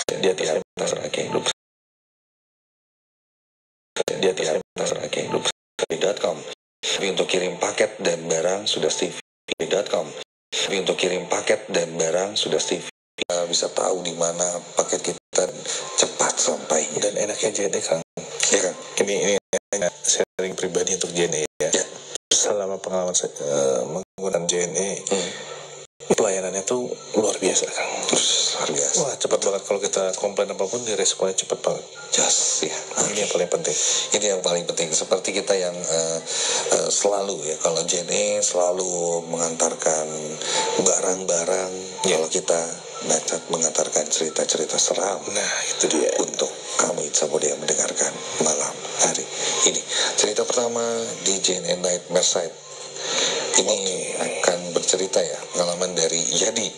Dia tidak terserah hidup. Dia tidak terserah hidup.com. Tapi untuk kirim paket dan barang sudah stevie.com. Tapi untuk kirim paket dan barang sudah Stevie. Kita bisa tahu di mana paket kita cepat sampai. Dan enaknya JNE, Kang. Ya kan? Ini sharing pribadi untuk JNE ya. Selama pengalaman saya menggunakan JNE, pelayanannya tuh luar biasa, Kang. Luar biasa. Wah, cepat banget. Kalau kita komplain apapun, responnya cepat banget. Yes, ya. Ini yang paling penting. Ini yang paling penting. Seperti kita yang selalu ya, kalau JNE selalu mengantarkan barang-barang. Kalau kita mengantarkan cerita-cerita seram. Nah, itu dia. Untuk kamu Insaboda yang mendengarkan malam hari ini. Cerita pertama di JNE Nightmare Site. Ini akan bercerita ya, pengalaman dari Yadi.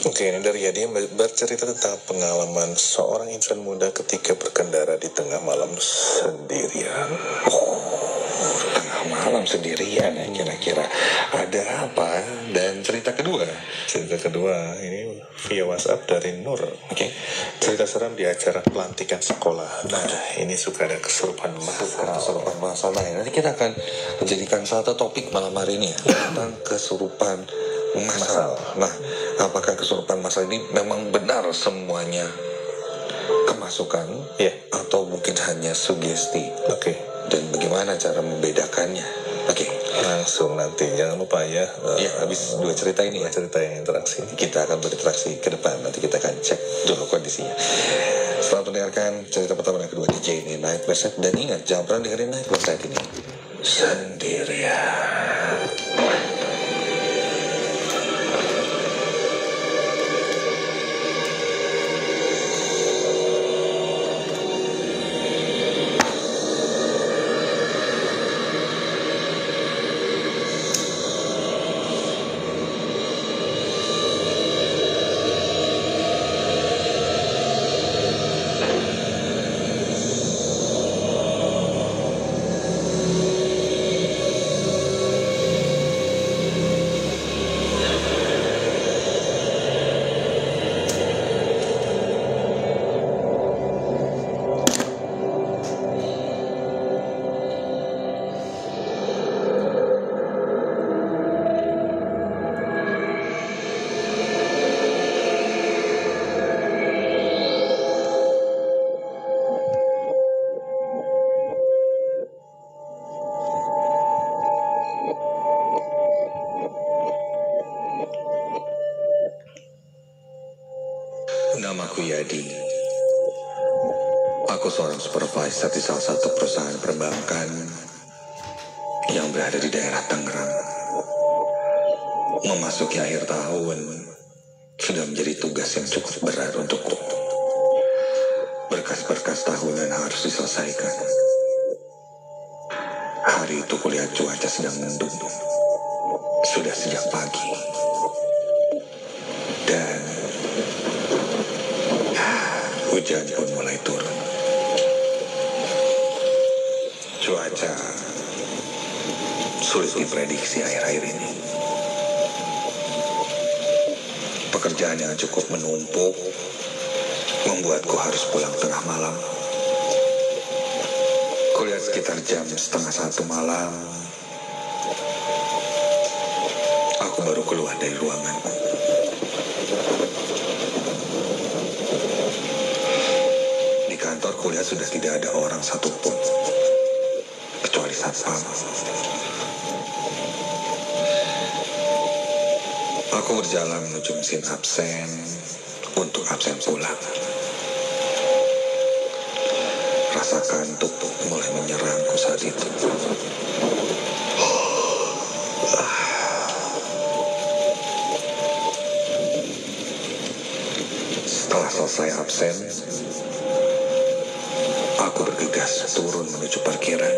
Oke, ini dari Yadi yang bercerita tentang pengalaman seorang insan muda ketika berkendara di tengah malam sendirian. Tengah malam sendirian ya, kira-kira ada apa? Dan cerita kedua ini via WhatsApp dari Nur. Oke. Cerita seram di acara pelantikan sekolah. Nah, ini suka ada kesurupan masal. Nah, nanti kita akan menjadikan satu topik malam hari ini ya, tentang kesurupan masal. Nah, apakah kesurupan masal ini memang benar semuanya kemasukan, atau mungkin hanya sugesti? Oke. Dan bagaimana cara membedakannya? Oke. Langsung nanti, jangan lupa ya. Habis dua cerita ini ya, cerita yang interaksi. Kita akan berinteraksi ke depan. Nanti kita akan cek dulu kondisinya. Setelah mendengarkan cerita pertama dan kedua di JNE Nightmare Site. Dan ingat, jangan pernah dengerin Nightmare Site ini sendirian. Namaku Yadi. Aku seorang supervisor di salah satu perusahaan perbankan yang berada di daerah Tangerang. Memasuki akhir tahun sudah menjadi tugas yang cukup berat untukku. Berkas-berkas tahunan harus diselesaikan. Hari itu kulihat cuaca sedang mendung. Sudah sejak pagi. Dan hujan pun mulai turun. Cuaca sulit diprediksi akhir-akhir ini. Pekerjaan yang cukup menumpuk membuatku harus pulang tengah malam. Kulihat sekitar jam 12:30 malam, aku baru keluar dari ruanganku. Di kantor kulihat sudah tidak ada orang satupun, kecuali satpam. Aku berjalan menuju mesin absen untuk absen pulang. Rasa kantuk mulai menyerangku saat itu. Setelah selesai absen, aku bergegas turun menuju parkiran.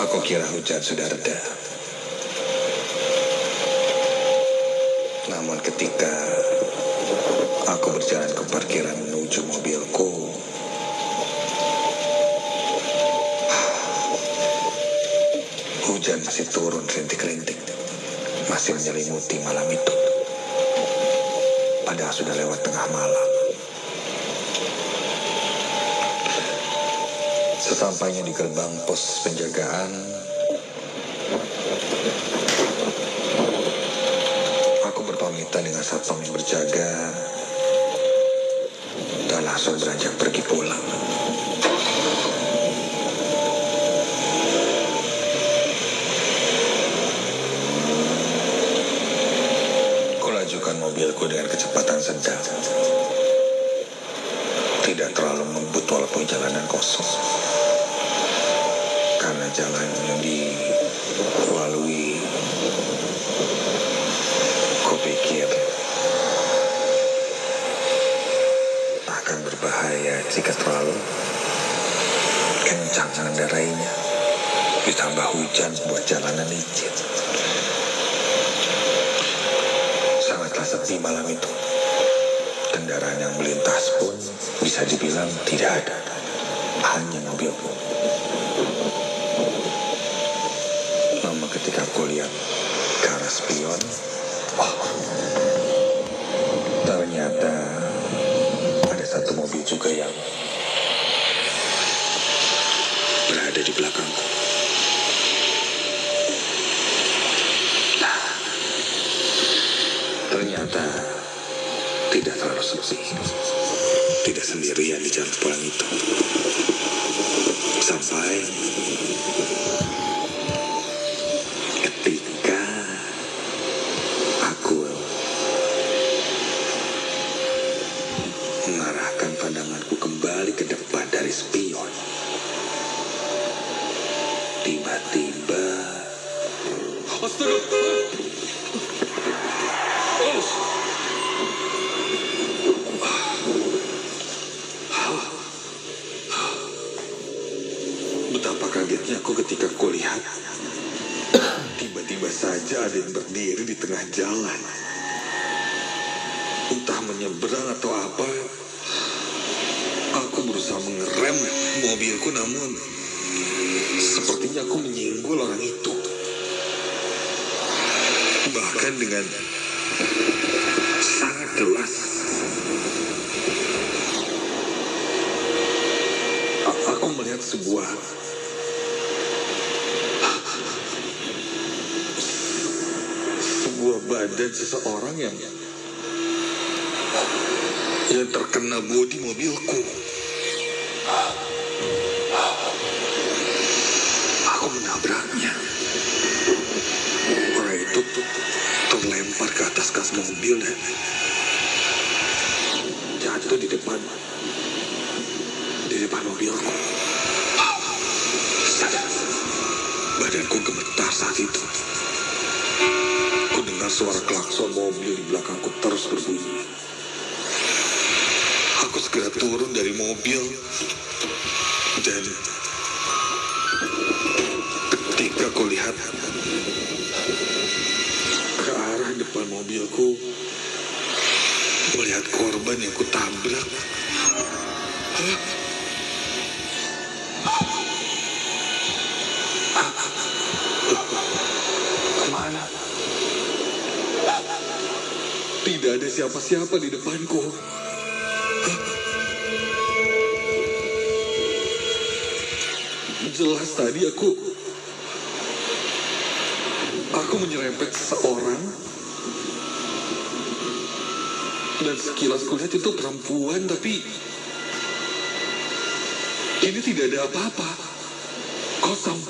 Aku kira hujan sudah reda. Namun ketika aku berjalan ke parkiran menuju mobilku, hujan masih turun rintik-rintik. masih menyelimuti malam itu. Padahal sudah lewat tengah malam. Sesampainya di gerbang pos penjagaan, aku berpamitan dengan satpam yang berjaga dan langsung beranjak pergi pulang. Kulajukan mobilku dengan kecepatan sedang. Tidak terlalu ngebut walaupun jalanan kosong. Karena jalan yang dilalui, kupikir akan berbahaya jika terlalu kencang mengendarainya. Ditambah hujan buat jalanan licin. Sangatlah sepi malam itu. Kendaraan yang melintas pun bisa dibilang tidak ada. Hanya mobilku. Namun ketika aku lihat ke arah spion, ternyata ada satu mobil juga yang berada di belakangku. Ternyata tidak terlalu sepi. Tidak sendirian di jalan pulang itu. Sampai ketika aku mengarahkan pandanganku kembali ke depan dari spion, tiba-tiba betapa kagetnya aku ketika kulihat tiba-tiba saja ada yang berdiri di tengah jalan. Entah menyeberang atau apa, aku berusaha mengerem mobilku, namun sepertinya aku menyinggol orang itu. Bahkan dengan sangat jelas aku melihat sebuah badan seseorang yang terkena bodi mobilku. Aku menabraknya. Orang itu terlempar ke atas kas mobil dan jatuh di depan mobilku. Badanku gemetar saat itu. Ku dengar suara klakson mobil di belakangku terus berbunyi. Aku segera turun dari mobil dan ketika ku lihat ke arah depan mobilku, melihat korban yang ku tabrak. Kemana? Tidak ada siapa-siapa di depanku. Jelas tadi aku menyerempet seseorang dan sekilas kulihat itu perempuan, tapi ini tidak ada apa-apa, kosong.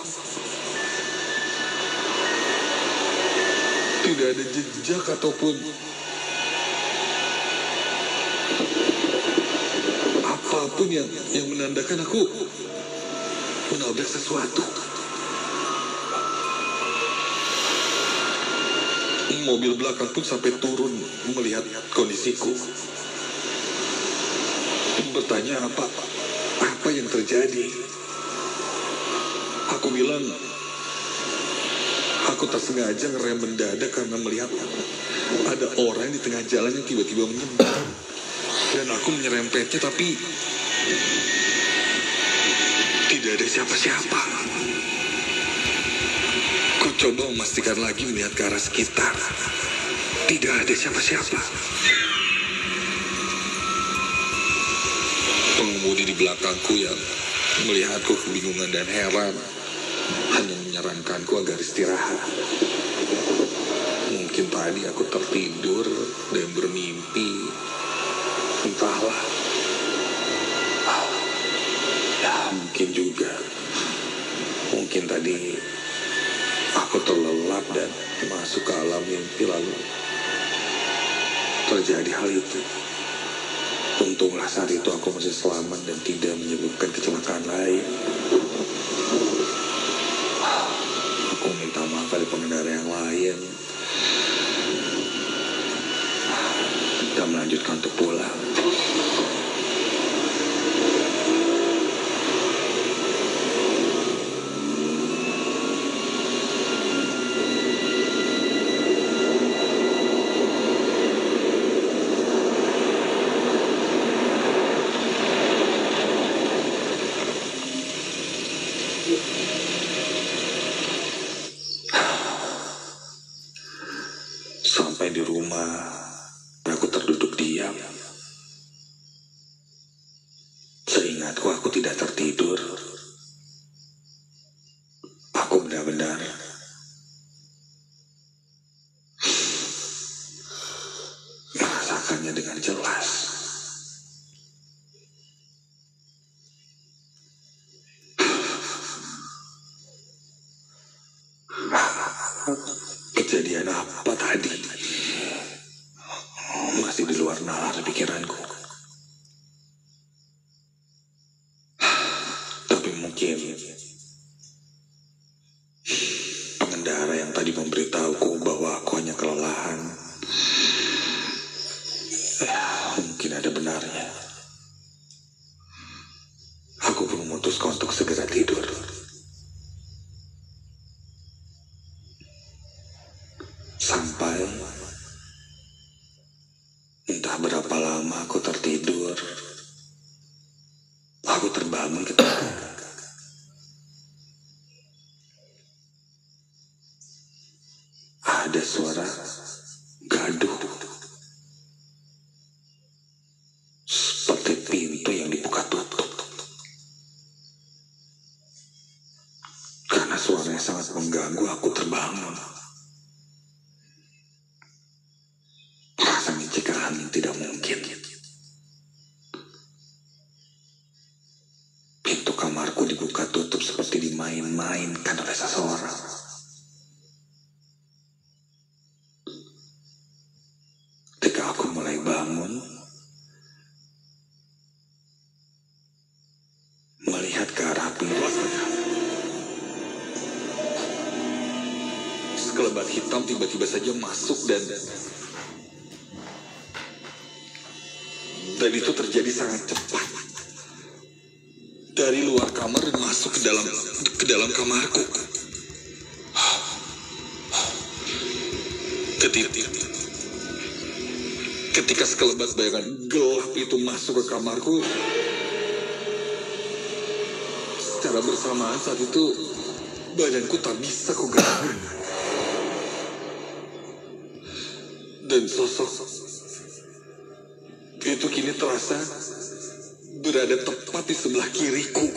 Tidak ada jejak ataupun apapun yang menandakan aku menabrak sesuatu. Mobil belakang pun sampai turun melihat kondisiku. Bertanya apa yang terjadi. Aku bilang aku tak sengaja ngerem mendadak karena melihat ada orang di tengah jalan yang tiba-tiba menyeberang. Dan aku menyerempetnya, tapi tidak ada siapa-siapa. Ku coba memastikan lagi melihat ke arah sekitar. Tidak ada siapa-siapa. Pengemudi di belakangku yang melihatku kebingungan dan heran hanya menyarankanku agar istirahat. Mungkin tadi aku tertidur dan bermimpi. Entahlah. Ya, mungkin juga. Mungkin tadi aku terlelap dan masuk ke alam mimpi lalu terjadi hal itu. Untunglah saat itu aku masih selamat dan tidak menyebabkan kecelakaan lain. Aku minta maaf pada pengendara yang lain dan melanjutkan untuk pulang. Sampai di rumah, aku terduduk diam. Seingatku aku tidak tertidur. Aku benar-benar merasakannya dengan jelas. Kejadian apa tadi? Masih di luar nalar pikiranku. Tapi mungkin pengendara yang tadi memberitahuku bahwa aku hanya kelelahan, mungkin ada benarnya. Aku pun memutuskan untuk segera tidur. Sampai entah berapa lama aku tertidur, aku terbangun ketika ada suara gaduh, seperti pintu yang dibuka tutup. Karena suaranya sangat mengganggu, aku terbangun. Rasa mencegah angin tidak mungkin. Pintu kamarku dibuka tutup seperti dimain-mainkan oleh seseorang. Ketika aku mulai bangun, melihat ke arah pintu, sekelebat hitam tiba-tiba saja masuk dan itu terjadi sangat cepat. Dari luar kamar dan masuk ke dalam kamarku. Ketika sekelebat bayangan gelap itu masuk ke kamarku, secara bersamaan saat itu badanku tak bisa kugerakkan. Dan sosok itu kini terasa berada tepat di sebelah kiriku.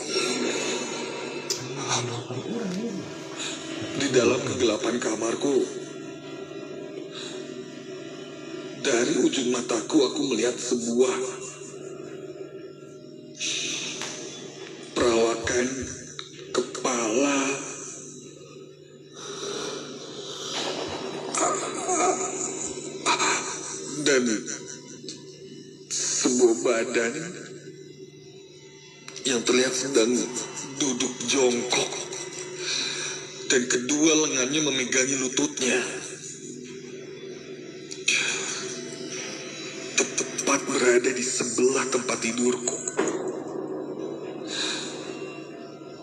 Di dalam kegelapan kamarku, dari ujung mataku aku melihat sebuah perawakan kepala dan sebuah badan yang terlihat sedang duduk jongkok dan kedua lengannya memegangi lututnya. Tepat berada di sebelah tempat tidurku.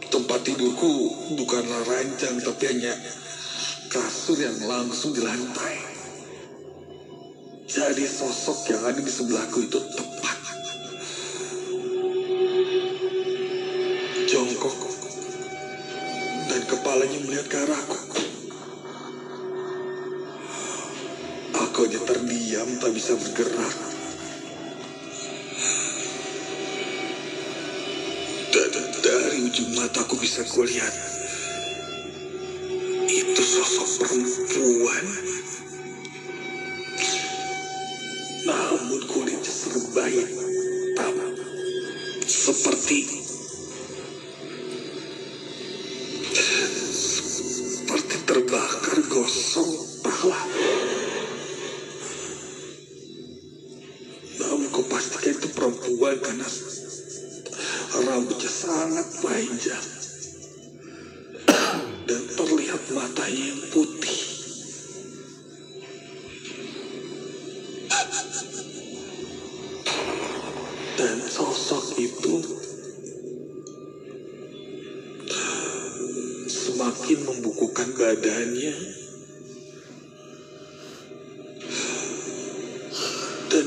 Tempat tidurku bukanlah ranjang tapi hanya kasur yang langsung di lantai. Jadi sosok yang ada di sebelahku itu tepat jongkok dan kepalanya melihat ke arahku. diam, tak bisa bergerak. Dan dari ujung mataku bisa kulihat itu sosok perempuan, namun kulitnya serba hitam, seperti terbakar gosong pala. Namun kau pastikan itu perempuan karena rambutnya sangat panjang dan terlihat matanya yang putih. Dan sosok itu semakin membukukan badannya dan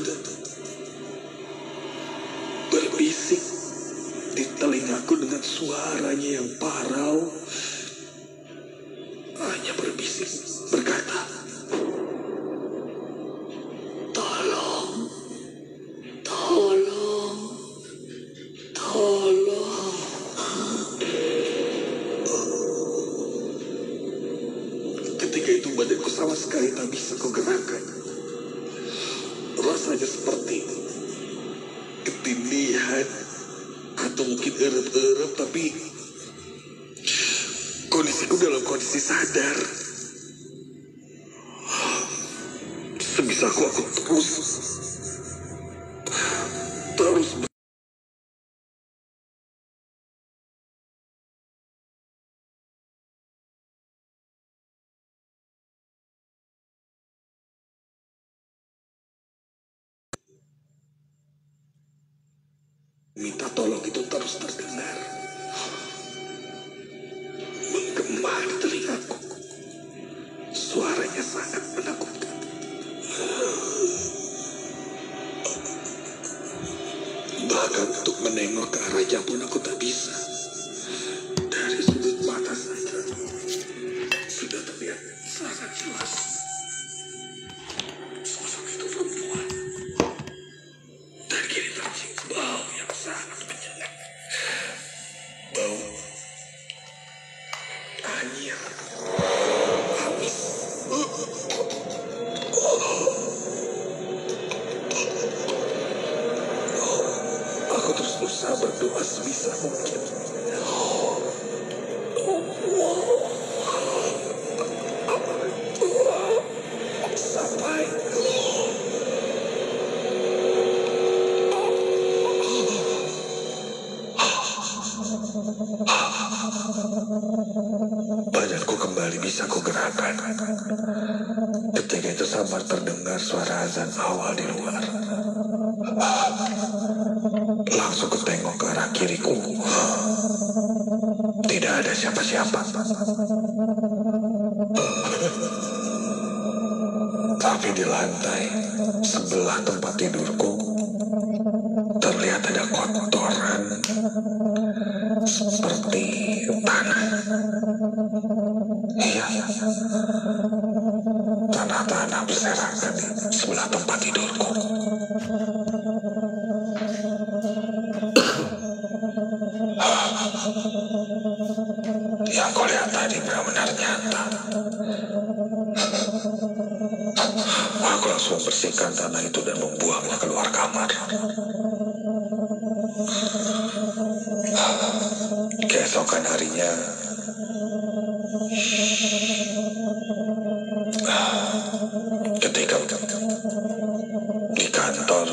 berbisik di telingaku dengan suaranya yang parau. Hanya berbisik, berkata, "Tolong, tolong, tolong." Ketika itu badanku sama sekali tak bisa kugerakkan. Rasanya seperti ketindihan atau mungkin erep-erep, tapi kondisiku dalam kondisi sadar. Sebisaku aku terus minta tolong itu terus terdengar, menggema di telingaku. Suaranya sangat menakutkan. Bahkan untuk menengok ke arahnya pun aku tak bisa. Dari sudut mata saja sudah terlihat sangat jelas sosok itu perempuan. Dan kini tercium bau yang sangat menyengat. Bau anyir, amis. Aku terus berusaha berdoa sebisa mungkin. Sampai badanku kembali bisa kugerakkan. Ketika itu samar terdengar suara azan awal di luar. Langsung kutengok ke arah kiriku. Tidak ada siapa-siapa. Tapi di lantai sebelah tempat tidurku terlihat ada kotoran seperti tanah. Iya, tanah-tanah berserakan di sebelah tempat tidurku. Yang kau lihat tadi benar-benar nyata. Aku langsung bersihkan tanah itu dan membuangnya keluar kamar. Keesokan harinya, ketika di kantor,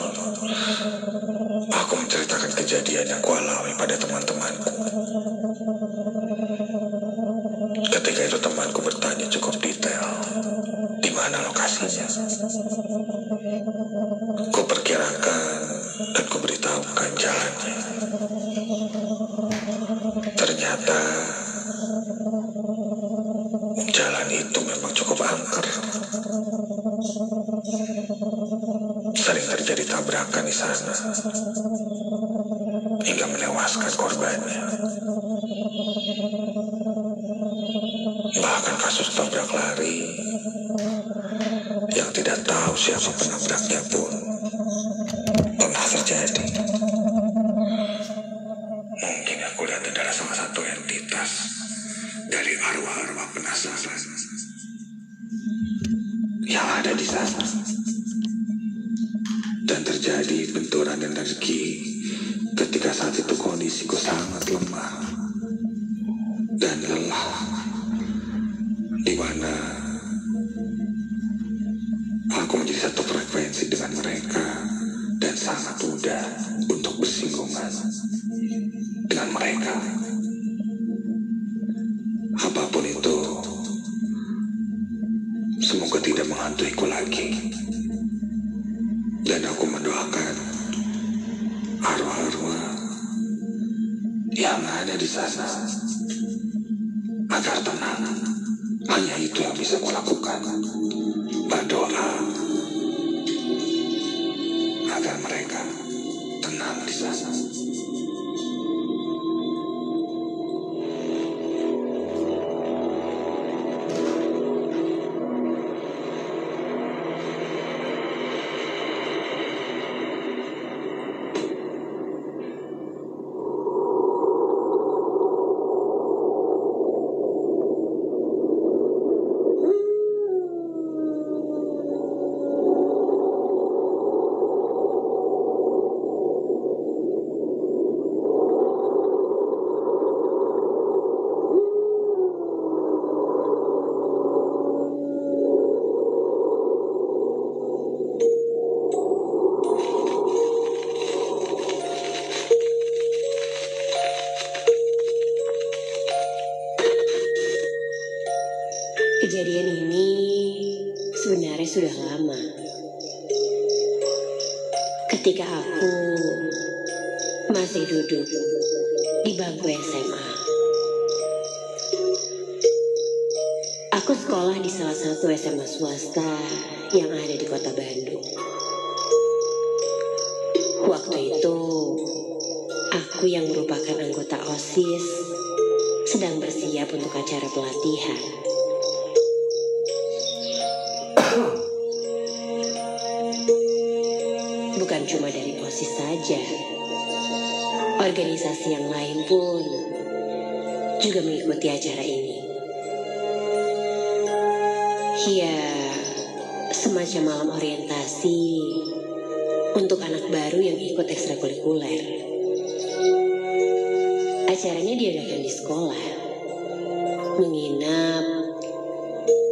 aku menceritakan kejadian yang kualami pada teman-temanku. Ketika itu temanku bertanya cukup detail, di mana lokasinya. Ku perkirakan dan ku beritahukan jalannya. Ternyata jalan itu memang cukup angker. Sering terjadi tabrakan di sana, hingga menewaskan korbannya. Bahkan kasus tabrak lari yang tidak tahu tahu siapa penabraknya pun pernah terjadi. Mungkin yang kulihat adalah salah satu entitas dari arwah-arwah penasaran yang ada di sana. Dan terjadi benturan energi ketika saat itu kondisiku sangat lemah dan lelah, di mana aku menjadi satu frekuensi dengan mereka dan sangat mudah untuk bersinggungan dengan mereka. Apapun itu, semoga tidak menghantuiku lagi. Dan aku mendoakan arwah-arwah yang ada di sana agar tenang. Hanya itu yang bisa kulakukan. Berdoa agar mereka tenang di sana. Kejadian ini sebenarnya sudah lama. Ketika aku masih duduk di bangku SMA. Aku sekolah di salah satu SMA swasta yang ada di kota Bandung. Waktu itu, aku yang merupakan anggota OSIS sedang bersiap untuk acara pelatihan. Bukan cuma dari OSIS saja, organisasi yang lain pun juga mengikuti acara ini. Ya, semacam malam orientasi untuk anak baru yang ikut ekstrakurikuler. Acaranya diadakan di sekolah, menginap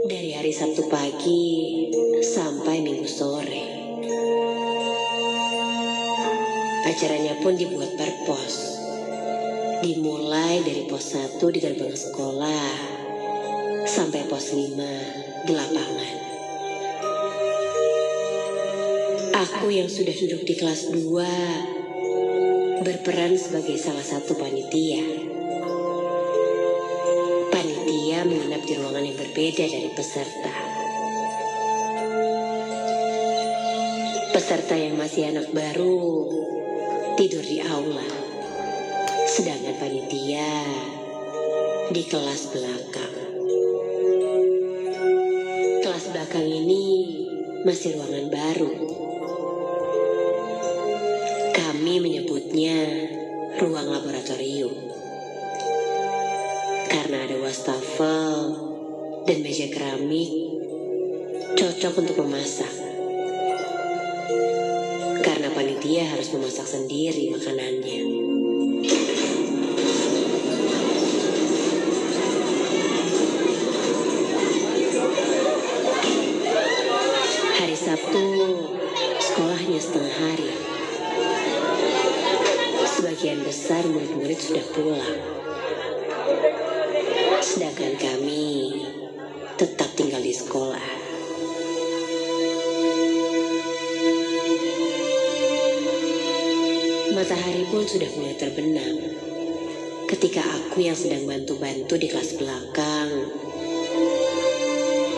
dari hari Sabtu pagi sampai Minggu sore. Acaranya pun dibuat per pos. Dimulai dari pos 1 di gerbang sekolah sampai pos 5 di lapangan. Aku yang sudah duduk di kelas 2 berperan sebagai salah satu panitia. Panitia menginap di ruangan yang berbeda dari peserta. Peserta yang masih anak baru tidur di aula, sedangkan panitia di kelas belakang. Kelas belakang ini masih ruangan baru. Kami menyebutnya ruang laboratorium. Karena ada wastafel dan meja keramik, cocok untuk memasak. Karena panitia harus memasak sendiri makanannya. Hari Sabtu, sekolahnya setengah hari. Sebagian besar murid-murid sudah pulang. Sedangkan kami tetap tinggal di sekolah. Matahari pun sudah mulai terbenam ketika aku yang sedang bantu-bantu di kelas belakang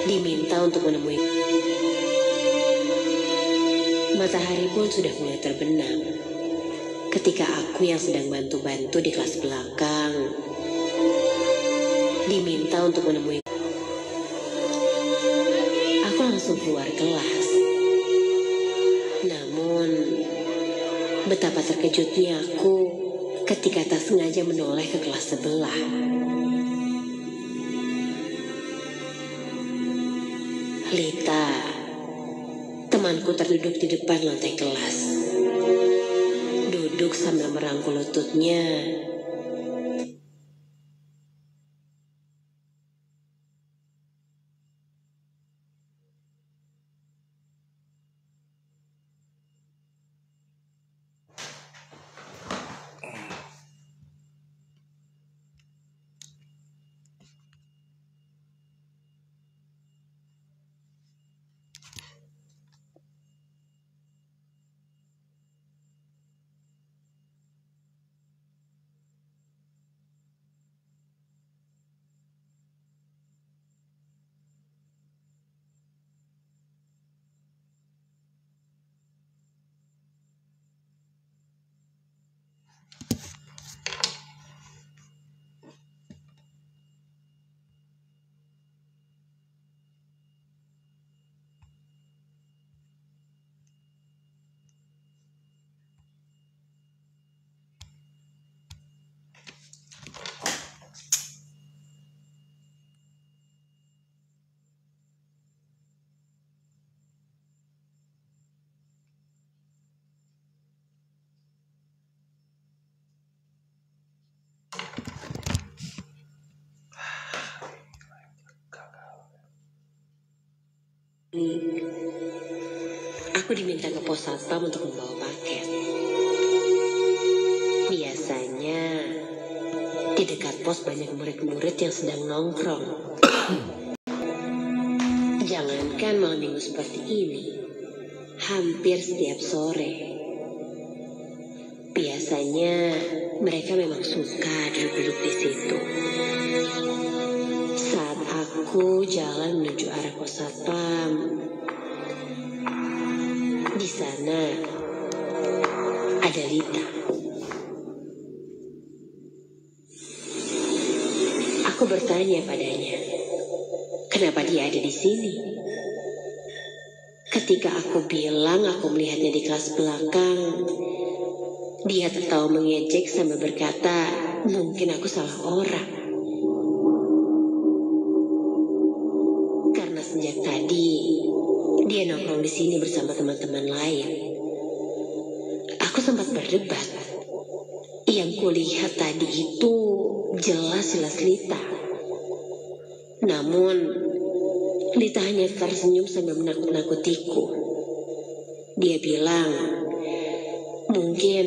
diminta untuk menemui. Matahari pun sudah mulai terbenam ketika aku yang sedang bantu-bantu di kelas belakang diminta untuk menemui. Aku langsung keluar kelas Betapa terkejutnya aku ketika tak sengaja menoleh ke kelas sebelah. Lita, temanku terduduk di depan lantai kelas. Duduk sambil merangkul lututnya. Aku diminta ke pos satpam untuk membawa paket. Biasanya di dekat pos banyak murid-murid yang sedang nongkrong. Jangankan malam minggu seperti ini, hampir setiap sore. Biasanya mereka memang suka duduk-duduk di situ. Saat aku jalan menuju arah pos satpam, di sana ada Lita. Aku bertanya padanya, kenapa dia ada di sini? Ketika aku bilang aku melihatnya di kelas belakang, dia tertawa mengejek sambil berkata, mungkin aku salah orang. Karena sejak tadi dia nongkrong di sini bersama teman-teman lain. Aku sempat berdebat. Yang kulihat tadi itu jelas-jelas Lita. Namun Lita hanya tersenyum sambil menakut-nakutiku. Dia bilang, mungkin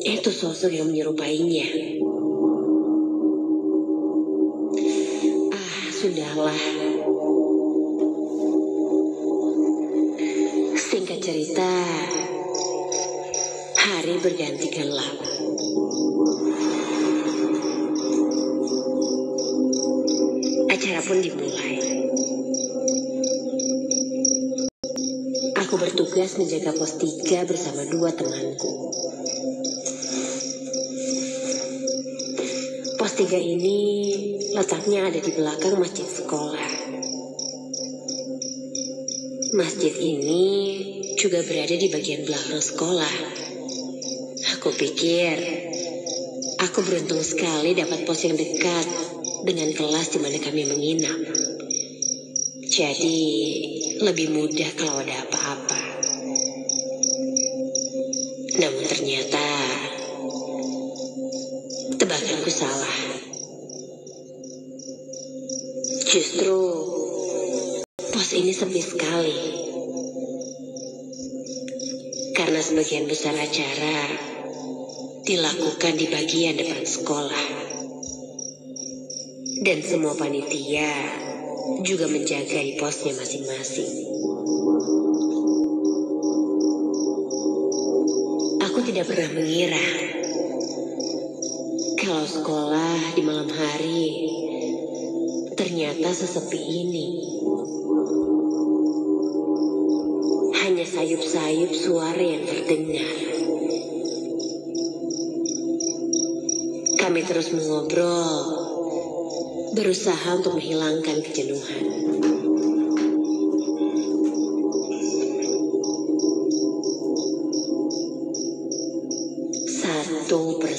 itu sosok yang menyerupainya. Sudahlah. Singkat cerita, hari berganti gelap. Acara pun dimulai. Aku bertugas menjaga pos 3 bersama 2 temanku. Pos 3 ini letaknya ada di belakang masjid sekolah. Masjid ini juga berada di bagian belakang sekolah. Aku pikir aku beruntung sekali dapat pos yang dekat dengan kelas di mana kami menginap. Jadi lebih mudah kalau ada apa-apa. Namun ternyata tebakanku salah. Justru pos ini sepi sekali. Karena sebagian besar acara dilakukan di bagian depan sekolah. Dan semua panitia juga menjaga di posnya masing-masing. Aku tidak pernah mengira kalau sekolah di malam hari ternyata sesepi ini. Hanya sayup-sayup suara yang terdengar. Kami terus mengobrol, berusaha untuk menghilangkan kejenuhan.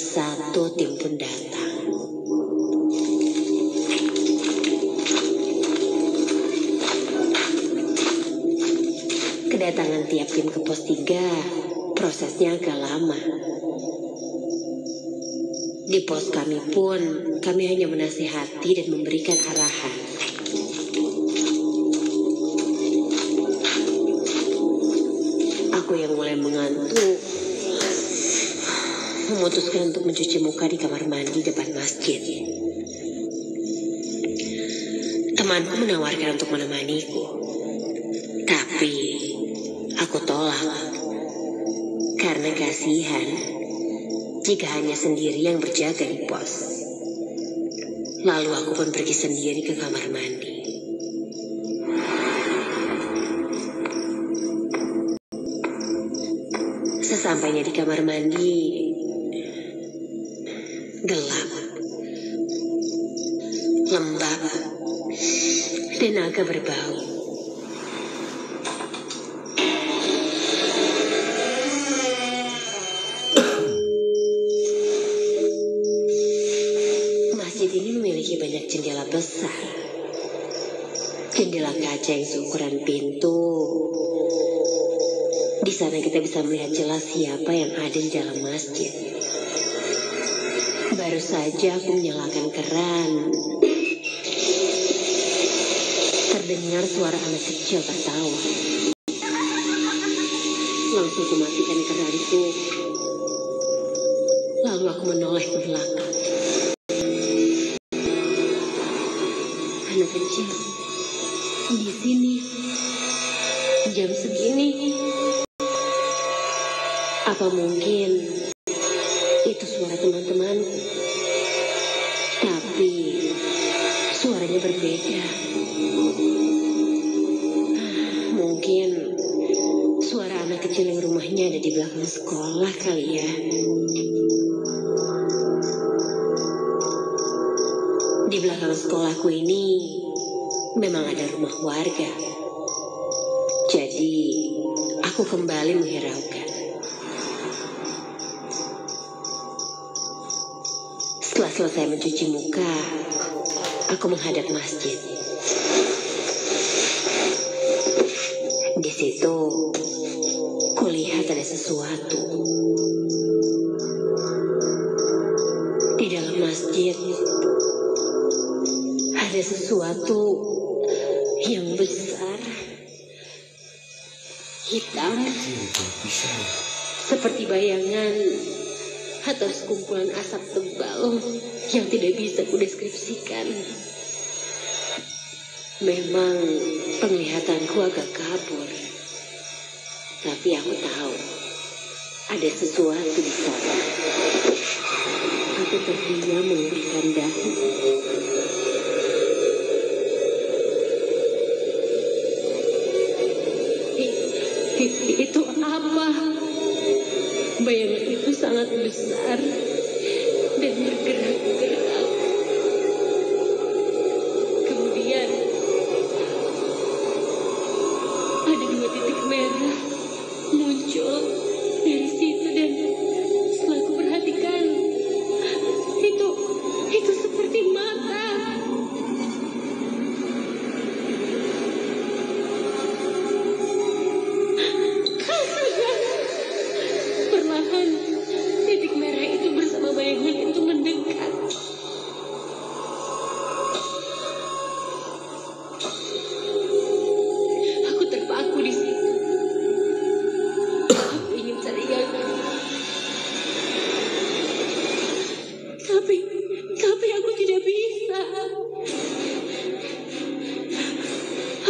satu tim pun datang. Kedatangan tiap tim ke pos 3 prosesnya agak lama. Di pos kami pun, kami hanya menasihati dan memberikan arahan. Aku yang mulai mengantuk, memutuskan untuk mencuci muka di kamar mandi depan masjid. Temanku menawarkan untuk menemaniku, tapi aku tolak karena kasihan jika hanya sendiri yang berjaga di pos. Lalu aku pun pergi sendiri ke kamar mandi. Sesampainya di kamar mandi, gelap, lembab, dan agak berbau. Masjid ini memiliki banyak jendela besar. Jendela kaca yang seukuran pintu. Di sana kita bisa melihat jelas siapa yang ada di dalam masjid. Baru saja aku menyalakan keran, terdengar suara anak kecil tertawa. Langsung aku matikan keranku. Lalu aku menoleh ke belakang. Anak kecil di sini jam segini. Apa mungkin itu suara teman-temanku? Tapi suaranya berbeda. Mungkin suara anak kecil yang rumahnya ada di belakang sekolah kali ya. Di belakang sekolahku ini memang ada rumah warga. Jadi aku kembali menghiraukan. Setelah selesai mencuci muka, aku menghadap masjid. Di situ, kulihat ada sesuatu. Di dalam masjid, ada sesuatu yang besar, hitam, seperti bayangan atau sekumpulan asap tebal yang tidak bisa kudeskripsikan. Memang penglihatanku agak kabur, tapi aku tahu ada sesuatu di sana. Aku terdiam mengulurkan dahi. Itu apa? Bayangan itu sangat besar dan bergerak-gerak. Kemudian ada 2 titik merah muncul dari situ, dan setelah aku perhatikan, itu seperti mata. Perlahan titik merah itu bersama bayangan itu mendekat. Aku terpaku di situ. Aku ingin teriak, tapi aku tidak bisa.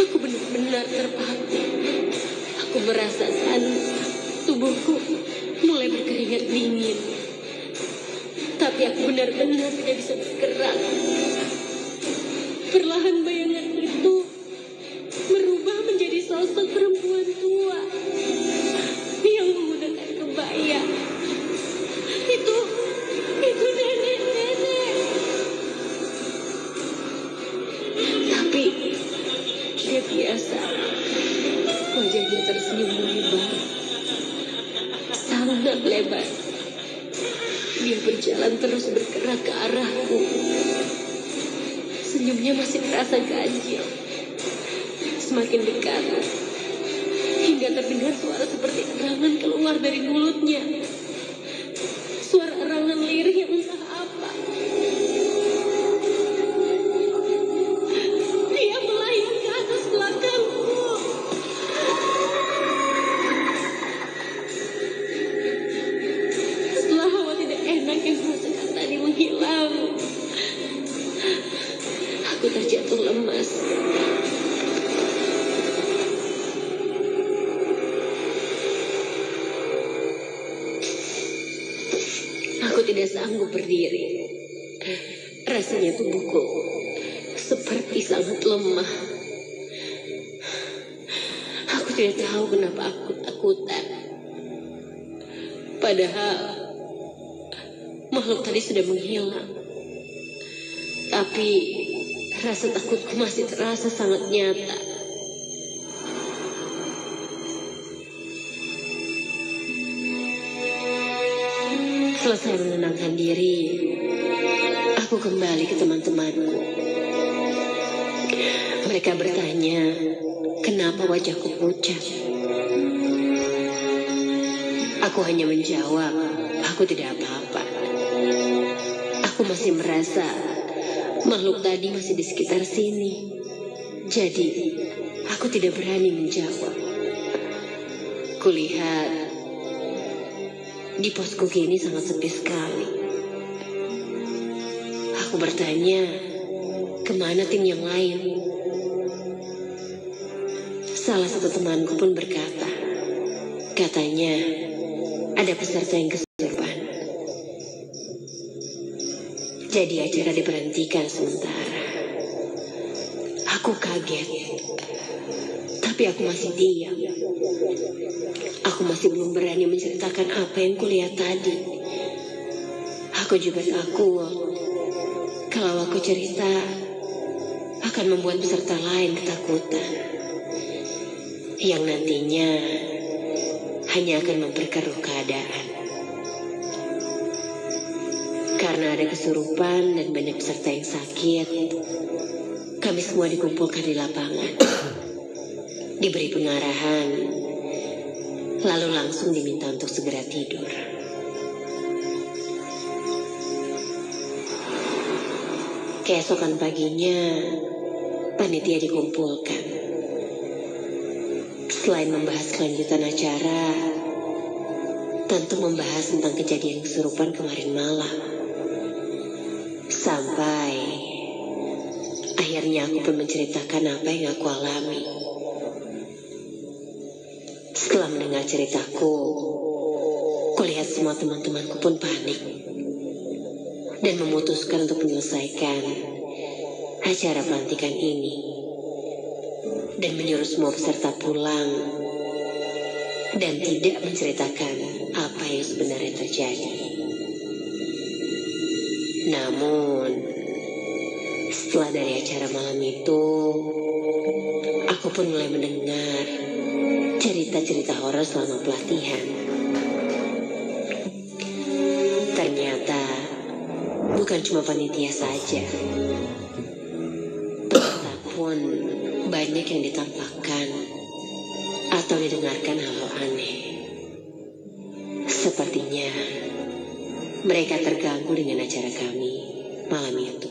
Aku benar-benar terpaku. Aku merasakan tubuhku mulai berkeringat dingin. Tapi aku benar-benar tidak bisa bergerak. Perlahan bayangan itu berubah menjadi sosok perempuan tua yang menggunakan kebaya. Itu nenek-nenek. Tapi dia biasa. Wajahnya tersenyum lebar, sangat lebar. Dia berjalan terus bergerak ke arahku. Senyumnya masih terasa ganjil. Semakin dekat, hingga terdengar suara seperti erangan keluar dari mulutnya. Suara erangan lirih yang entah apa. Dia melayang ke atas belakangku. Setelah hawa tidak enak yang rasakan tadi menghilang, aku terjatuh lemas. Aku tidak sanggup berdiri. Rasanya tubuhku seperti sangat lemah. Aku tidak tahu kenapa aku takutan. Padahal makhluk tadi sudah menghilang. Tapi rasa takutku masih terasa sangat nyata. Selesai menenangkan diri, aku kembali ke teman-temanku. Mereka bertanya, kenapa wajahku pucat? Aku hanya menjawab, aku tidak apa-apa. Aku masih merasa makhluk tadi masih di sekitar sini. Jadi, aku tidak berani menjawab. Kulihat di posku kini sangat sepi sekali. Aku bertanya, kemana tim yang lain? Salah satu temanku pun berkata, katanya ada peserta yang kesurupan. Jadi acara diberhentikan sementara. Aku kaget, tapi aku masih diam. Aku masih belum berani menceritakan apa yang kulihat tadi. Aku juga takut kalau aku cerita akan membuat peserta lain ketakutan, yang nantinya hanya akan memperkeruh keadaan. Karena ada kesurupan dan banyak peserta yang sakit, kami semua dikumpulkan di lapangan, diberi pengarahan, lalu langsung diminta untuk segera tidur. Keesokan paginya, panitia dikumpulkan. Selain membahas kelanjutan acara, tentu membahas tentang kejadian kesurupan kemarin malam. Sampai akhirnya aku pun menceritakan apa yang aku alami. Setelah mendengar ceritaku, kulihat semua teman-temanku pun panik dan memutuskan untuk menyelesaikan acara pelantikan ini dan menyuruh semua peserta pulang dan tidak menceritakan apa yang sebenarnya terjadi. Namun, setelah dari acara malam itu, aku pun mulai mendengar cerita-cerita horor selama pelatihan. Ternyata bukan cuma panitia saja, peserta pun banyak yang ditampakkan atau didengarkan hal-hal aneh. Sepertinya mereka terganggu dengan acara kami malam itu.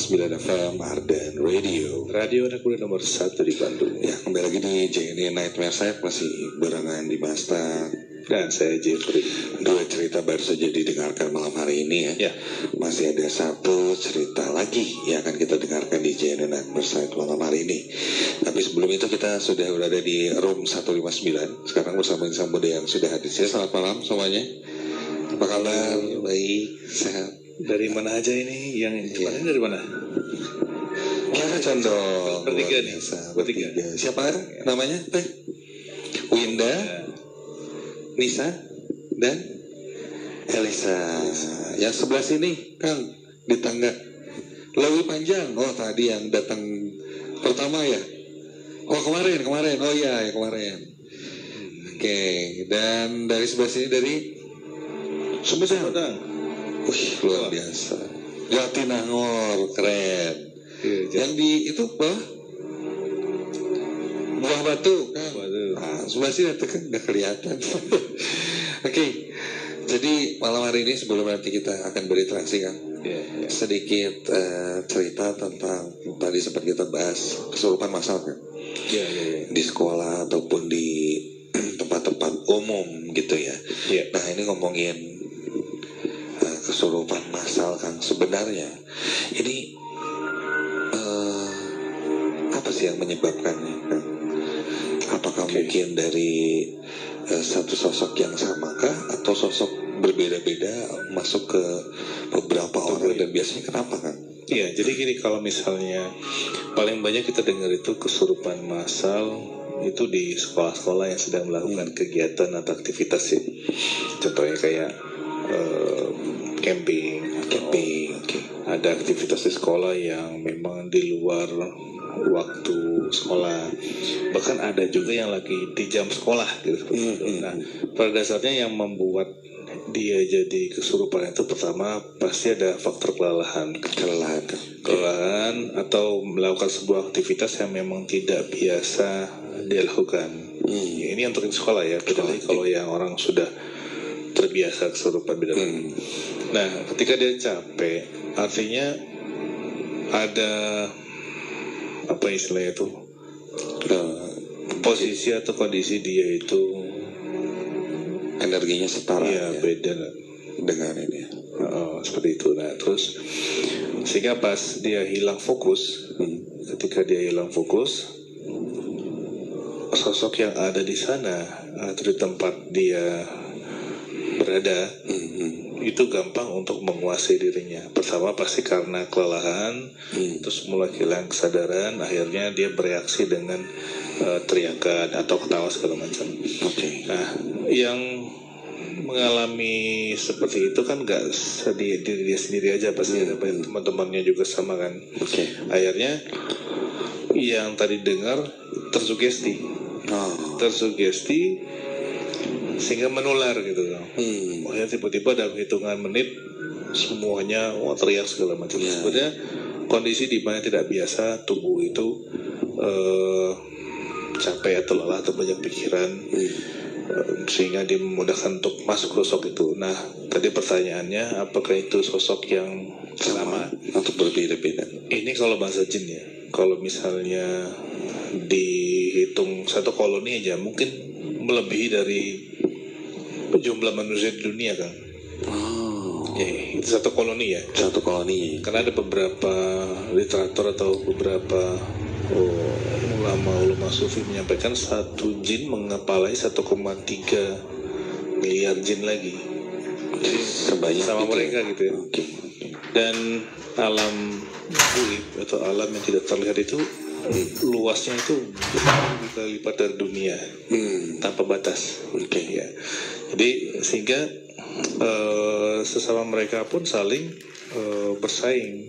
105,9 FM Ardan Radio. Radio anak muda nomor 1 di Bandung. Ya, kembali lagi di JNE Nightmare. Saya masih barengan di Masta Dan saya Jeffrey. Dua cerita baru saja didengarkan malam hari ini ya. Ya. Masih ada satu cerita lagi yang akan kita dengarkan di JNE Nightmare malam hari ini. Tapi sebelum itu kita sudah berada di room 159. Sekarang bersama insan muda yang sudah hadir. Selamat malam semuanya. Apa kabar? Baik, sehat. Dari mana aja ini? Yang kemarin dari mana? Kita condong Bertiga luar nih. biasa, Bertiga. Siapa namanya? Teh Winda, Nisa, dan Elisa. Yang sebelah sini, Kang, di tangga lebih panjang. Oh, tadi yang datang pertama ya? Oh, kemarin. Oh iya, ya kemarin. Oke, dan dari sebelah sini dari Sumedang. Wih, luar biasa. Jatinangor, keren. Yang di itu bawah Buah Batu kan. Nah, sebelah sini kan nggak kelihatan. Oke, jadi malam hari ini sebelum nanti kita akan berinteraksi kan, sedikit cerita tentang tadi sempat kita bahas kesurupan masal kan, di sekolah ataupun di tempat-tempat umum gitu ya. Nah ini ngomongin kesurupan masal kan, sebenarnya ini apa sih yang menyebabkannya kan? Apakah mungkin dari satu sosok yang samakah atau sosok berbeda-beda masuk ke beberapa orang dan biasanya kenapa kan? Iya, jadi gini, kalau misalnya paling banyak kita dengar itu kesurupan massal itu di sekolah-sekolah yang sedang melakukan kegiatan atau aktivitas ya. Contohnya kayak camping. Ada aktivitas di sekolah yang memang di luar waktu sekolah, bahkan ada juga yang lagi di jam sekolah gitu. Nah, pada dasarnya yang membuat dia jadi kesurupan itu pertama pasti ada faktor kelelahan atau melakukan sebuah aktivitas yang memang tidak biasa dia lakukan. Ya, ini untuk di sekolah ya, beda lagi kalau yang orang sudah terbiasa kesurupan beda lagi. Nah, ketika dia capek, artinya ada apa istilahnya itu, posisi atau kondisi dia itu energinya setara ya, beda dengan ini seperti itu. Nah terus sehingga pas dia hilang fokus, ketika dia hilang fokus, sosok yang ada di sana atau di tempat dia berada itu gampang untuk menguasai dirinya. Pertama pasti karena kelelahan, terus mulai kehilangan kesadaran, akhirnya dia bereaksi dengan teriakan atau ketawa segala macam. Nah, yang mengalami seperti itu kan gak diri dia sendiri aja, pasti ada banyak teman-temannya juga sama kan. Akhirnya yang tadi dengar tersugesti sehingga menular gitu kan. Makanya tiba-tiba dalam hitungan menit semuanya teriak segala macam. Sebenarnya kondisi di mana tidak biasa, tubuh itu capek atau lelah atau banyak pikiran, sehingga dimudahkan untuk masuk sosok itu. Nah, tadi pertanyaannya apakah itu sosok yang sama atau berbeda-beda? Ini kalau bahasa jin ya. Kalau misalnya dihitung satu koloni aja mungkin melebihi dari jumlah manusia di dunia kan. Itu satu koloni ya. Satu koloni. Karena ada beberapa literatur atau beberapa ulama sufi menyampaikan satu jin mengepalai 1,3 miliar jin lagi. Jadi sama gitu mereka gitu ya. Dan alam gaib atau alam yang tidak terlihat itu luasnya itu bisa lipat dari dunia tanpa batas. Ya. Jadi sehingga sesama mereka pun saling bersaing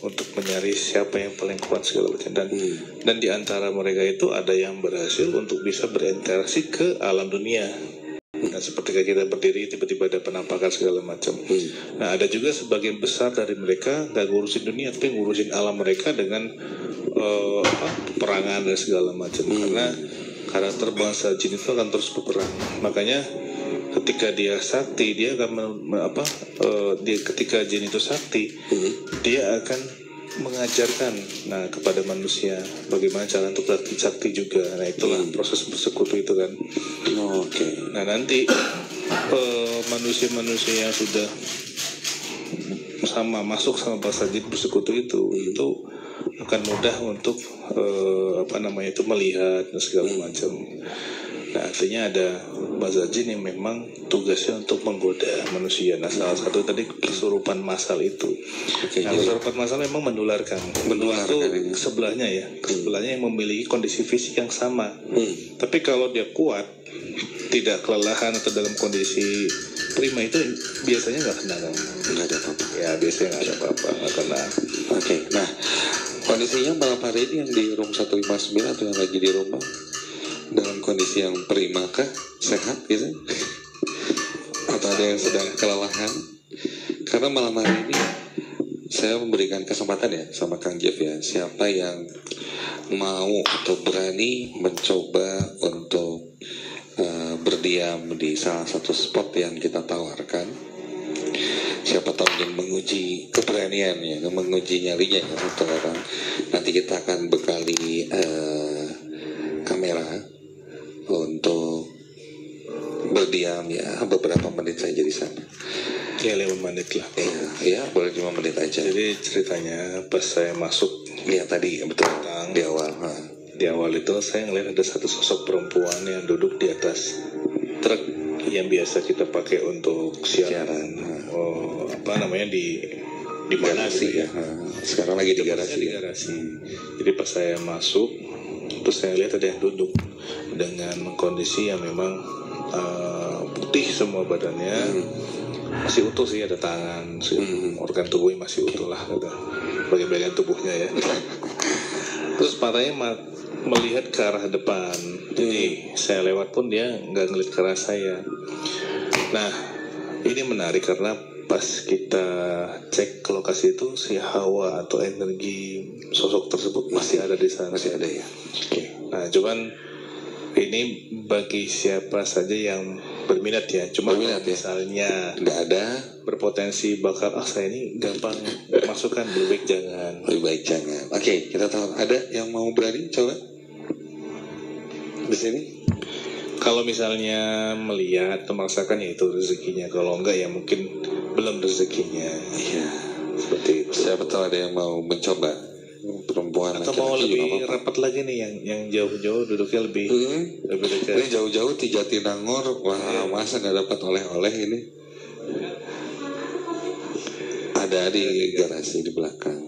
untuk mencari siapa yang paling kuat segala macam, dan di antara mereka itu ada yang berhasil untuk bisa berinteraksi ke alam dunia. Nah, seperti kita berdiri tiba-tiba ada penampakan segala macam. Nah, ada juga sebagian besar dari mereka gak ngurusin dunia tapi ngurusin alam mereka dengan peperangan dan segala macam. Karena karakter bangsa jin itu akan terus berperang. Makanya ketika dia sakti, dia akan ketika jin itu sakti, dia akan mengajarkan kepada manusia bagaimana cara untuk sakti juga. Nah itulah proses bersekutu itu kan. Nah nanti manusia-manusia yang sudah masuk sama Basajid bersekutu itu akan mudah untuk itu melihat dan segala macam. Nah artinya ada Basajid yang memang tugasnya untuk menggoda manusia. Nah salah satu tadi kesurupan massal itu. Nah kesurupan massal memang menularkan itu sebelahnya yang memiliki kondisi fisik yang sama. Tapi kalau dia kuat, tidak kelelahan atau dalam kondisi prima itu biasanya nggak ada apa-apa. Ya biasanya nggak ada apa-apa, nggak kena. Nah kondisinya malam hari ini yang di room 159 atau yang lagi di rumah dalam kondisi yang prima kah, sehat gitu, atau ada yang sedang kelelahan? Karena malam hari ini saya memberikan kesempatan ya sama Kang Jeff ya, siapa yang mau atau berani mencoba untuk berdiam di salah satu spot yang kita tawarkan, siapa tahu ingin menguji keberaniannya, menguji nyalinya ya, satu orang. Nanti kita akan bekali kamera untuk berdiam ya beberapa menit saja di sana. Ya 5 menit lah. Iya boleh 5 menit aja. Jadi ceritanya pas saya masuk tadi betul di awal. Di awal itu saya ngeliat ada satu sosok perempuan yang duduk di atas truk yang biasa kita pakai untuk siaran. Di mana gitu ya. Sekarang lagi di garasi. Jadi pas saya masuk, terus saya lihat ada yang duduk dengan kondisi yang memang putih semua badannya, masih utuh sih, ada tangan, organ tubuhnya masih utuh lah, bagian-bagian tubuhnya ya. Terus matanya melihat ke arah depan, jadi saya lewat pun dia nggak ngeliat ke arah saya. Nah ini menarik karena pas kita cek ke lokasi itu, si hawa atau energi sosok tersebut masih ada di sana. Masih ada ya. Nah cuman ini bagi siapa saja yang berminat ya. Cuma misalnya nggak ada, berpotensi bakal saya ini gampang masukkan, lebih baik jangan. Oke, kita tahu ada yang mau berani coba di sini. Kalau misalnya melihat atau merasakan ya itu rezekinya. Kalau enggak ya mungkin belum rezekinya. Iya, seperti itu. Siapa tahu ada yang mau mencoba, perempuan atau mau lebih rapat lagi nih yang jauh-jauh duduknya lebih dekat. Ini jauh-jauh di Jatinangor, wah masa nggak dapat oleh-oleh ini. Ada di garasi di belakang.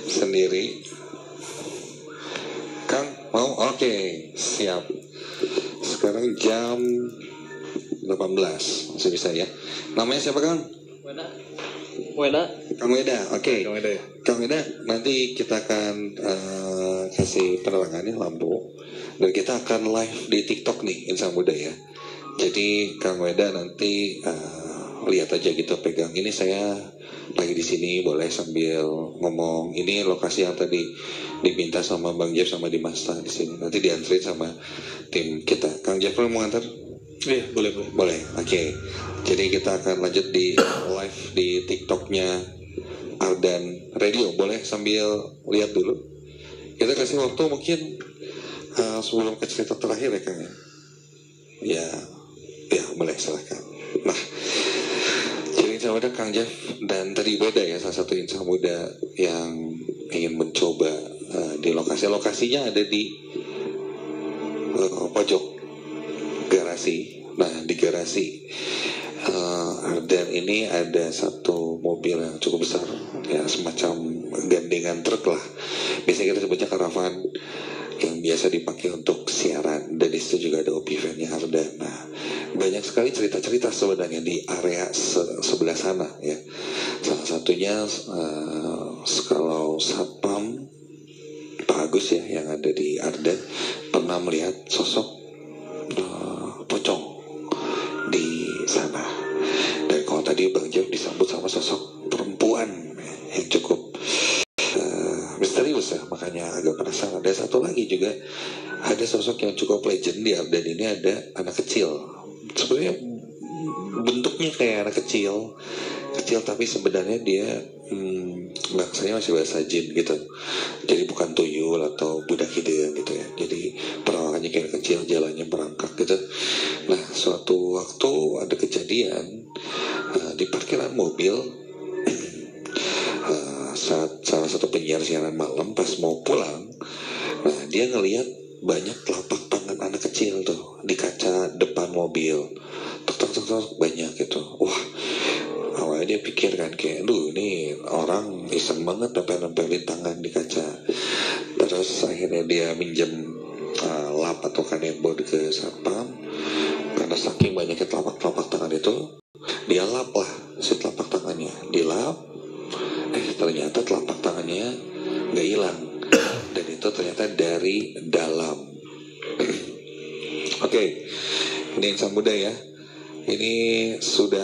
Sendiri. Kang mau? Oke, siap. Sekarang jam 18, masih bisa ya. Namanya siapa Kang? Kang Weda, oke. Kang Weda, nanti kita akan kasih penerangannya lampu, dan kita akan live di TikTok nih, Insan Muda ya. Jadi Kang Weda nanti lihat aja gitu, pegang ini saya lagi di sini, boleh sambil ngomong. Ini lokasi yang tadi diminta sama Bang Jeff sama Dimasta di sini. Nanti dianterin sama tim kita. Kang Jeff mau nganter? Iya, boleh. Oke. Jadi kita akan lanjut di live di TikToknya Ardan Radio. Boleh sambil lihat dulu. Kita kasih waktu mungkin sebelum ke cerita terakhir ya Kang ya. Ya boleh, silakan. Nah, jadi insya Allah Kang Jeff dan tadi Weda ya, salah satu insan muda yang ingin mencoba di lokasinya ada di pojok garasi. Nah di garasi Ardan ini ada satu mobil yang cukup besar ya, semacam gandengan truk lah, biasanya kita sebutnya karavan, yang biasa dipakai untuk siaran, dan di situ juga ada OP van-nya Ardan. Nah banyak sekali cerita-cerita sebenarnya di area sebelah sana ya. Salah satunya kalau Satpam Pak Agus ya yang ada di Ardan pernah melihat sosok pocong di sana. Dan kalau tadi Bang Jeff disambut sama sosok perempuan yang cukup misterius ya, makanya agak penasaran. Ada satu lagi juga, ada sosok yang cukup legend di Ardan ini, ada anak kecil. Sebenarnya bentuknya kayak anak kecil tapi sebenarnya dia bangsanya masih bahasa jin gitu. Jadi bukan tuyul atau budak hidung gitu ya. Jadi perawakannya kayak kecil, jalannya merangkak gitu. Nah, suatu waktu ada kejadian di parkiran mobil. Saat salah satu penyiar siaran malam pas mau pulang, nah dia ngelihat banyak telapak tangan anak kecil tuh di kaca depan mobil, tok banyak gitu. Wah, awalnya dia pikir kan kayak, duh ini orang iseng banget nempelin tangan di kaca. Terus akhirnya dia minjem lap atau kanebo ke satpam. Karena saking banyaknya telapak tangan itu, dia lap lah si telapak tangannya, dilap. Ternyata telapak tangannya nggak hilang, dan itu ternyata dari dalam. Oke, ini insan muda ya. Ini sudah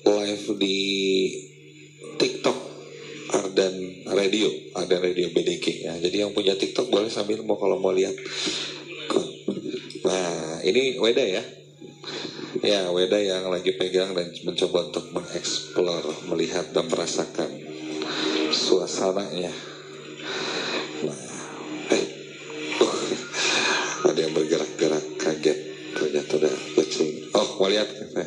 live di TikTok Ardan Radio BDG ya. Jadi yang punya TikTok boleh sambil kalau mau lihat. Nah, ini Weda ya. Ya, Weda yang lagi pegang dan mencoba untuk mengeksplor, melihat dan merasakan suasananya. Nah, ada yang bergerak-gerak, kaget ternyata ada kucing. Oh, mau lihat? Nah,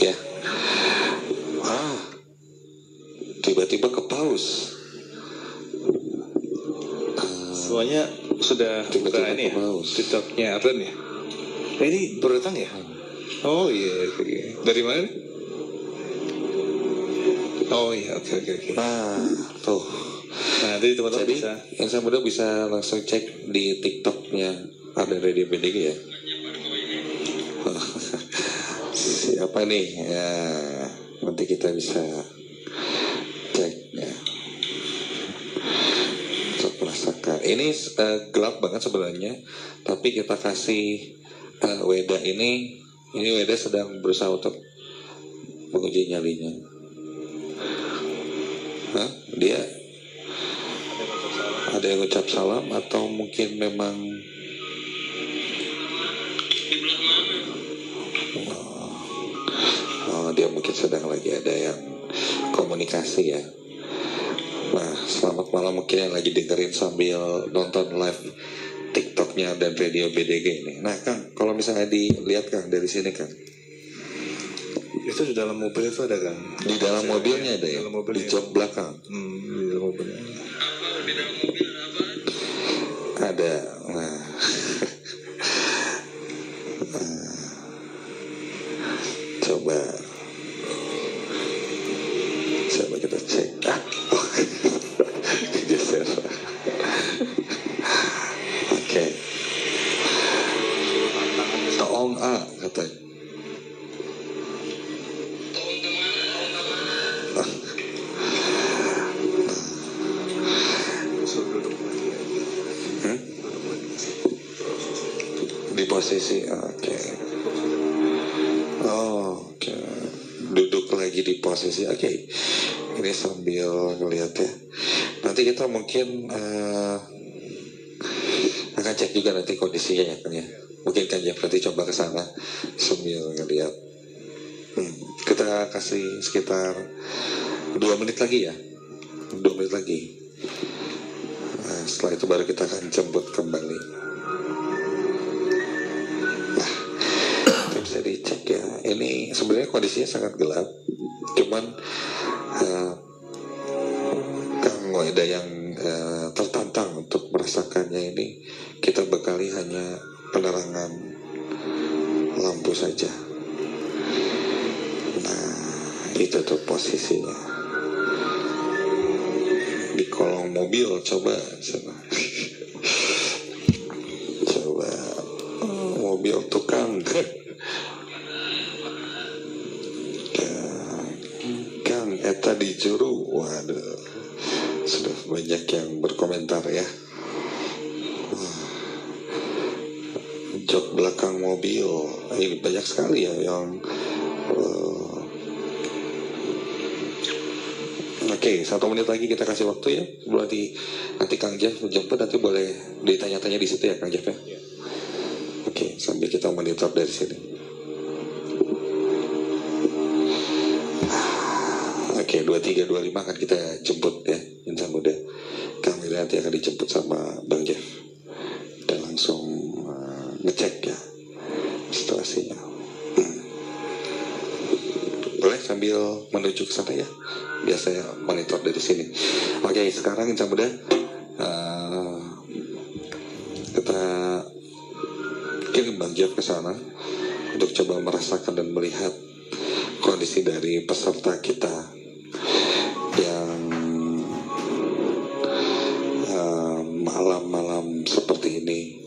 ya, tiba-tiba ke pause. Semuanya sudah buka ini ya, TikToknya Ardan ya. Ini baru datang ya? Oh iya, dari mana nih? Oh iya, oke. Nah, tuh. Nah, jadi teman-teman bisa. Yang saya mudah bisa langsung cek di TikToknya ada Radio BDG ya. Siapa nih? Ya, nanti kita bisa cek ya. Untuk merasakan. Ini gelap banget sebenarnya, tapi kita kasih Weda ini Weda sedang berusaha untuk menguji nyalinya. Dia ada yang ucap salam atau mungkin memang dia mungkin sedang lagi ada yang komunikasi ya. Nah, selamat malam mungkin yang lagi dengerin sambil nonton live TikToknya dan Radio BDG ini. Nah, Kang, kalau misalnya dilihat Kang dari sini Kang, itu di dalam mobil itu ada kan? Di dalam mobilnya ada ya? Di jok belakang. Di dalam mobilnya. Ada. Nah. Coba kita cek. Geser. Oke. Toong katanya. Di posisi oke. Duduk lagi di posisi oke. Ini sambil ngeliat ya. Nanti kita mungkin akan cek juga nanti kondisinya ya kan ya. Mungkin kan ya berarti coba ke sana sambil ngeliat. Kita kasih sekitar 2 menit lagi ya. 2 menit lagi. Nah, setelah itu baru kita akan jemput kembali. Nah, bisa dicek ya. Ini sebenarnya kondisinya sangat gelap. Cuman Kang Weda yang tertantang untuk merasakannya ini, kita bekali hanya penerangan lampu saja. Nah, itu tuh posisinya di kolong mobil. Coba mobil tukang Kang eta di juru. Waduh, sudah banyak yang berkomentar ya. Jok belakang mobil ini banyak sekali ya yang oke. Oke, 1 menit lagi kita kasih waktu ya. Berarti nanti Kang Jeff jemput, nanti boleh ditanya-tanya di situ ya Kang Jeff ya. Oke, sambil kita monitor dari sini. Oke, 23-25 akan kita jemput ya, insan muda. Kang Willy nanti akan dijemput sama Bang Jeff. Dan langsung ngecek ya situasinya. Boleh sambil menuju ke sana ya. Biasa ya monitor dari sini. Oke, sekarang insan muda kita kirim Bang Jeff ke sana untuk coba merasakan dan melihat kondisi dari peserta kita yang malam-malam seperti ini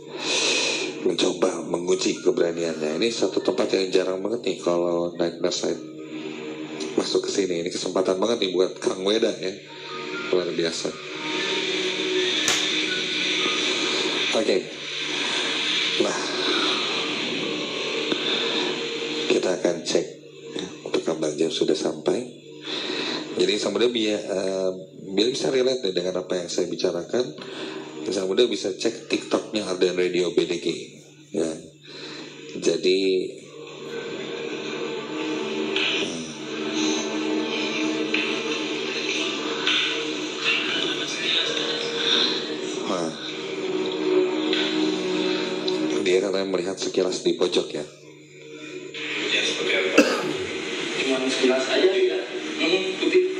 mencoba menguji keberaniannya. Ini satu tempat yang jarang banget nih kalau Nightmare Side masuk ke sini. Ini kesempatan banget nih buat Kang Weda ya, luar biasa. Oke. Nah, kita akan cek ya, apakah Bang Jeff sudah sampai. Jadi sambil biar bisa relate nih dengan apa yang saya bicarakan, sambil bisa cek TikToknya Ardan Radio BDG ya. Jadi dia katanya melihat sekilas di pojok ya. Ya seperti apa? Cuma sekilas aja ya. Putih.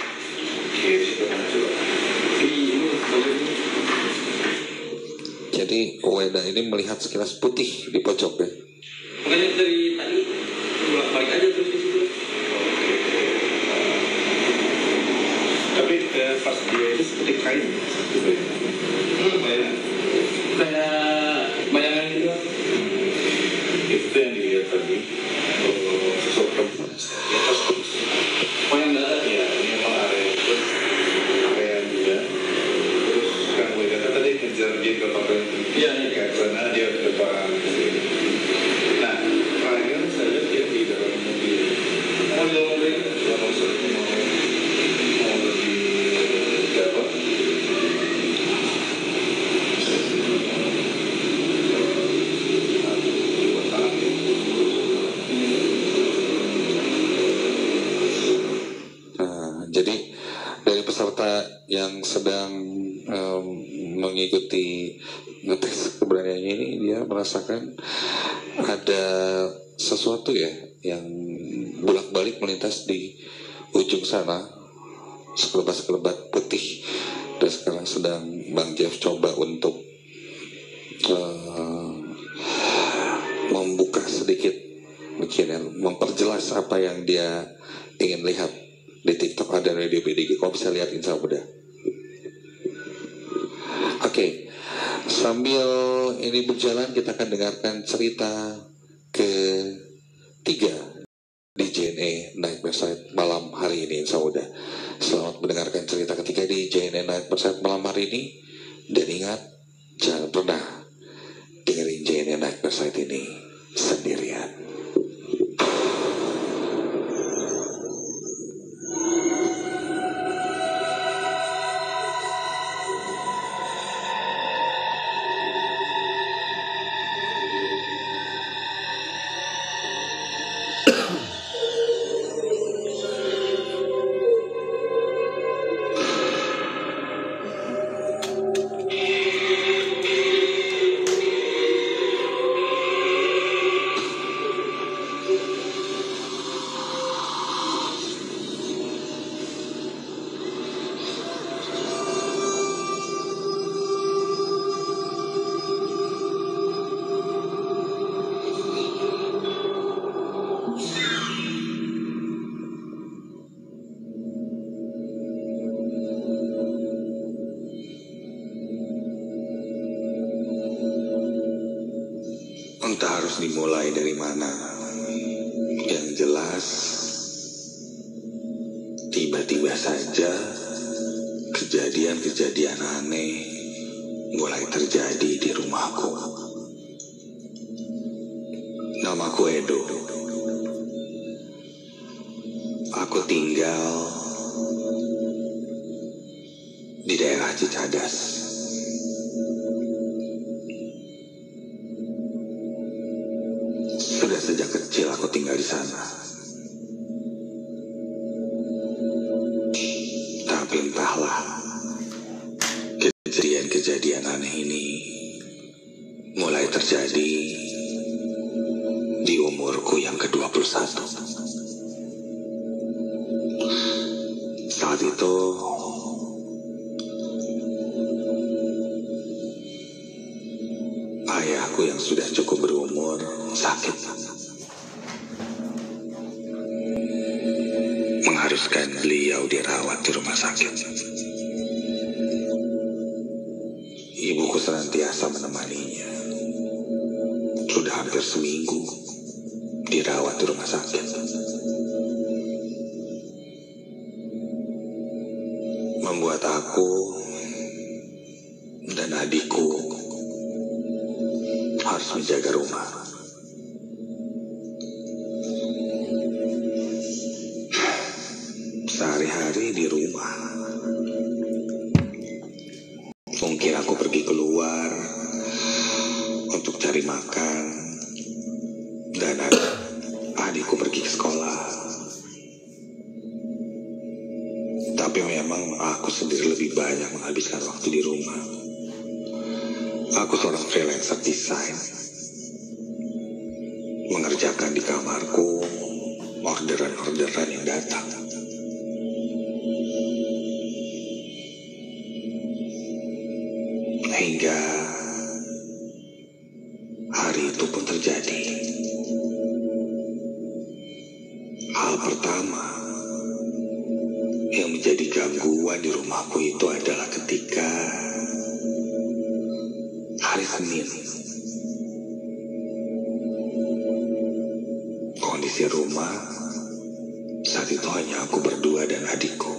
Jadi Weda ini melihat sekilas putih di pojok ya. Makanya dari tadi bolak-balik aja terus di situ. Tapi pas dia itu seperti kain. Kayak bayangan gitu. Itu yang dilihat tadi. Sosok perempuan di atas terus. Oh yang darat ya, ini memang area juga. Terus kan gue kata tadi ngejar dia ke pakai. Iya, ke sana dia ke depan. Nah, terakhir saya lihat dia di dalam mobil. Oh, di dalam mobil itu mau lebih dapat. Jadi dari peserta yang sedang mengikuti ngetes keberaniannya ini, dia merasakan ada sesuatu ya yang bolak-balik melintas di ujung sana, sekelebat-sekelebat putih. Dan sekarang sedang Bang Jeff coba untuk membuka sedikit, mungkin memperjelas apa yang dia ingin lihat di TikTok ada Radio BDG. Kau bisa lihat insya muda. Oke, sambil ini berjalan kita akan dengarkan cerita ketiga di JNE Nightmare Side malam hari ini insya muda. Selamat mendengarkan cerita ketiga di JNE Nightmare Side malam hari ini. Dan ingat, jangan pernah dengerin JNE Nightmare Side ini sendirian. Entah harus dimulai dari mana. Yang jelas, tiba-tiba saja kejadian-kejadian aneh mulai terjadi di rumahku. Namaku Edo. Aku tinggal Cicadas. Sudah sejak kecil aku tinggal di sana. Tapi entahlah, kejadian-kejadian aneh ini mulai terjadi di umurku yang ke-21. Saat itu ayahku yang sudah cukup berumur sakit, mengharuskan beliau dirawat di rumah sakit. Ibuku senantiasa menemaninya. Sudah hampir seminggu dirawat di rumah sakit. Membuat aku dan adikku harus menjaga rumah. Sehari-hari di rumah. Mungkin aku pergi keluar untuk cari makan, dan adikku pergi ke sekolah. Tapi memang aku sendiri lebih banyak menghabiskan waktu di rumah. Aku seorang freelancer desain, mengerjakan di kamarku orderan-orderan yang datang. Hingga hari itu pun terjadi. Hal pertama yang menjadi gangguan di rumahku itu adalah ketika hari Senin. Kondisi rumah saat itu hanya aku berdua dan adikku.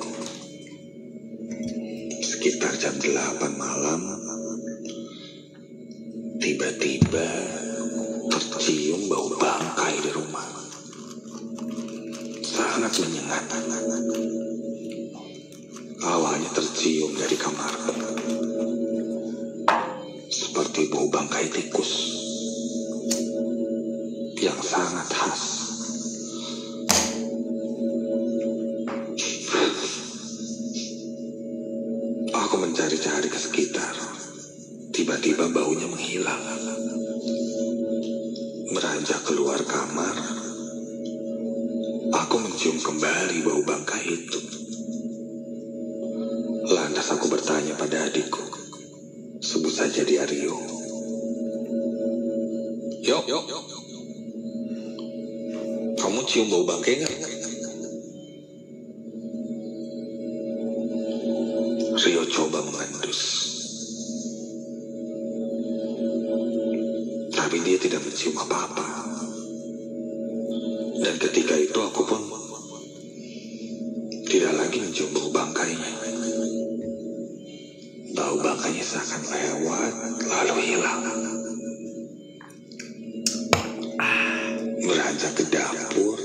Sekitar jam 8 malam, tiba-tiba tercium bau bangkai di rumah. Sangat menyengat. Awalnya tercium dari kamarku, seperti bau bangkai tikus yang sangat khas. Aku mencari-cari ke sekitar. Tiba-tiba baunya menghilang. Beranjak keluar kamar, aku mencium kembali bau bangkai itu. Lantas aku bertanya pada adikku, sebut saja dia Rio. Yo, kamu cium bau bangkai nggak? Rio coba mengendus, tapi dia tidak mencium apa-apa. Dan ketika itu aku pun tidak lagi mencium bau bangkainya. Bau bangkainya seakan lewat lalu hilang. Beranjak ke dapur,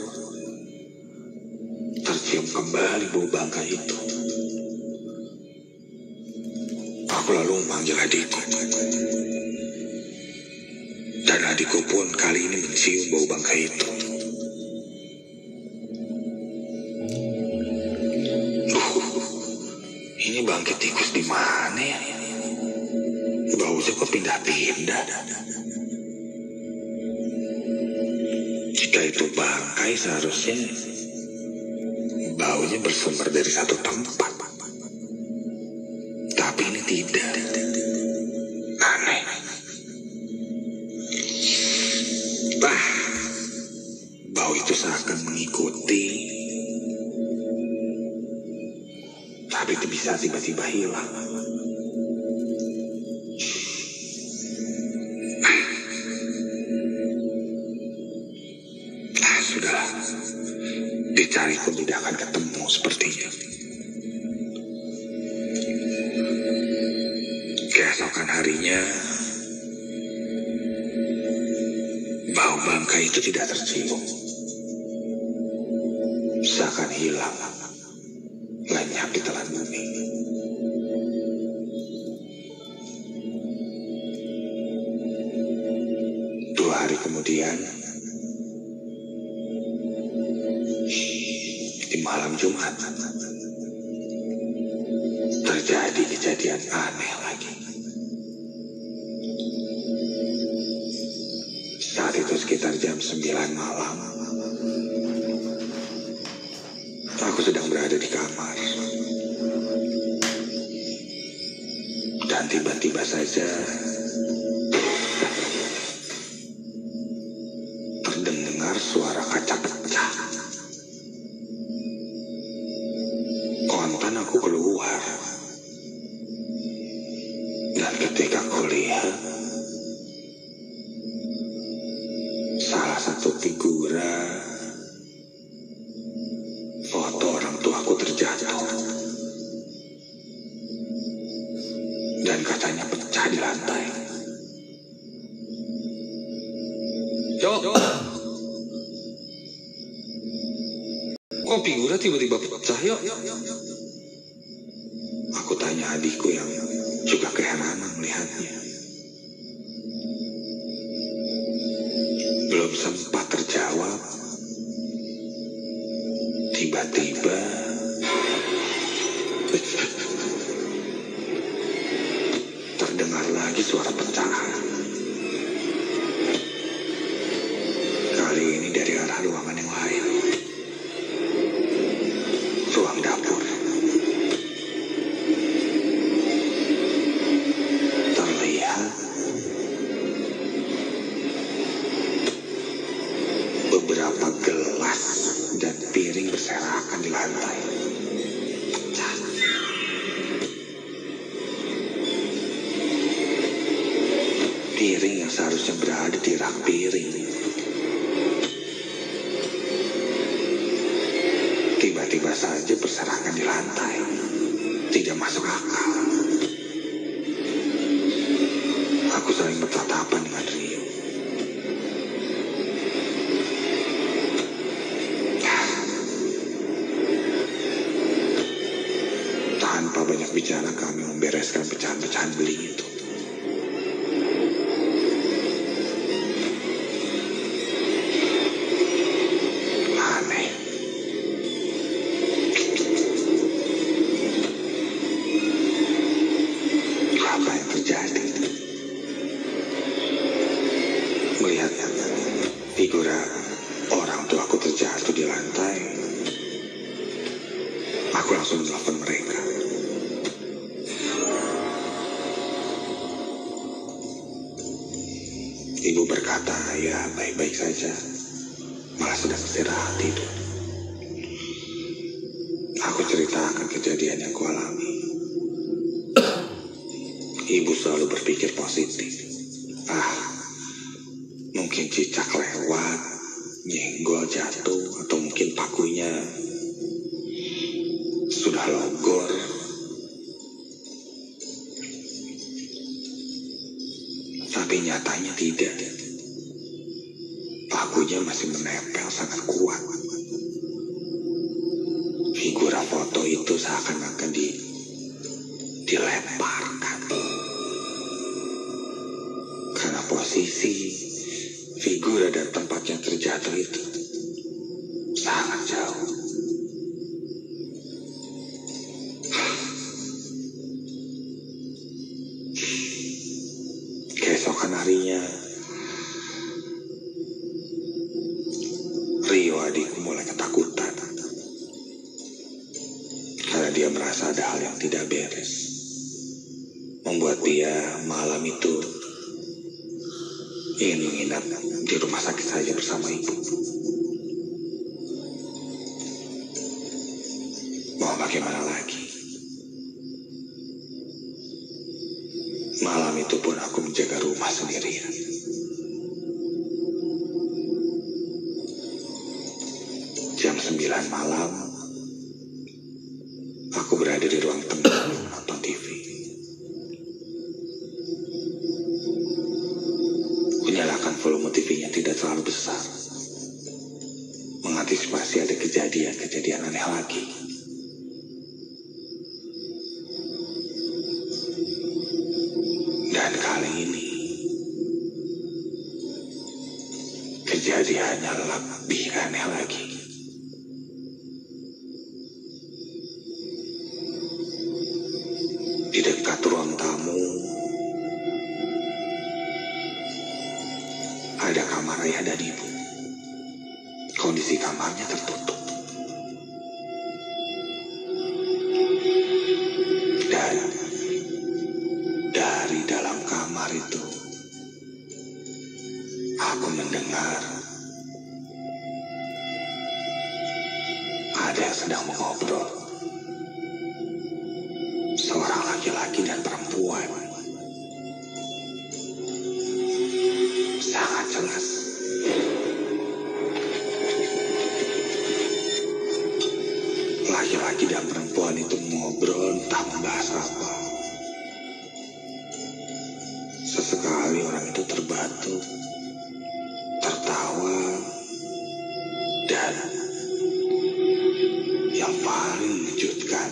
tercium kembali bau bangkai itu. Aku lalu memanggil adikku. Dan adikku pun kali ini mencium bau bangkai itu. Ini bangkai tikus di mana ya? Baunya kok pindah-pindah. Jika itu bangkai, seharusnya baunya bersumber dari satu tempat. Tapi ini tidak. Aneh. Bau itu seakan mengikuti, tapi itu bisa tiba-tiba hilang. Sudahlah, dicari pun tidak akan ketemu sepertinya. Keesokan harinya, bau bangkai itu tidak tercium. Seakan hilang, lenyap di telan bumi. hari kemudian, di malam Jumat, terjadi kejadian aneh lagi. Saat itu sekitar jam 9 malam, aku sedang berada di kamar. Dan tiba-tiba saja terdengar suara kaca pecah. Kontan aku keluar. Dan ketika aku lihat, salah satu figura foto orang tuaku terjatuh. Dan kacanya pecah di lantai. Jok, kok figura tiba-tiba pecah, Yok? Aku tanya adikku yang juga keheranan melihatnya. Belum sempat terjawab, tiba-tiba terdengar lagi suara pecahan. Kali ini dari arah ruangan yang lain. Ruang dapur. Terlihat beberapa gelas dan piring berserakan di lantai. Pecah. Piring yang seharusnya berada di rak piring tiba-tiba saja berserakan di lantai. Tidak masuk akal. Aku saling bertatapan dengan Rio. Tanpa banyak bicara kami membereskan pecahan-pecahan beling itu. Aneh. Apa yang terjadi? Melihat figura orang tuaku terjatuh di lantai, aku langsung menelpon mereka. Ibu berkata, ya baik-baik saja, malah sedang istirahat tidur. Aku ceritakan kejadian yang kualami. Ibu selalu berpikir positif. Mungkin cicak lewat, nyenggol jatuh, atau mungkin pakunya sudah logor. Tapi nyatanya tidak. Pakunya masih menempel sangat kuat. Figura foto itu seakan-akan dilemparkan. Karena posisi figura dan tempatnya terjatuh itu sangat jauh. Keesokan harinya, Rio adikku mulai ketakutan. Karena dia merasa ada hal yang tidak beres. Membuat dia malam itu ingin menginap di rumah sakit saja bersama ibu. Mau bagaimana lagi? Malam itu pun aku menjaga rumah sendirian. Jam 9 malam, aku berada di ruang tengah menonton TV. Kunyalakan volume TV-nya tidak terlalu besar, mengantisipasi ada kejadian aneh lagi. Dan kali ini kejadiannya lebih aneh lagi. Di dekat ruang tamu ada kamar ayah dan ibu. Kondisi kamarnya tertutup. Dan dari dalam kamar itu aku mendengar ada yang sedang mengobrol. Seorang laki-laki dan perempuan. Sangat jelas. Laki-laki dan perempuan itu mengobrol entah membahas apa. Sesekali orang itu terbatuk, tertawa, dan yang paling mengejutkan,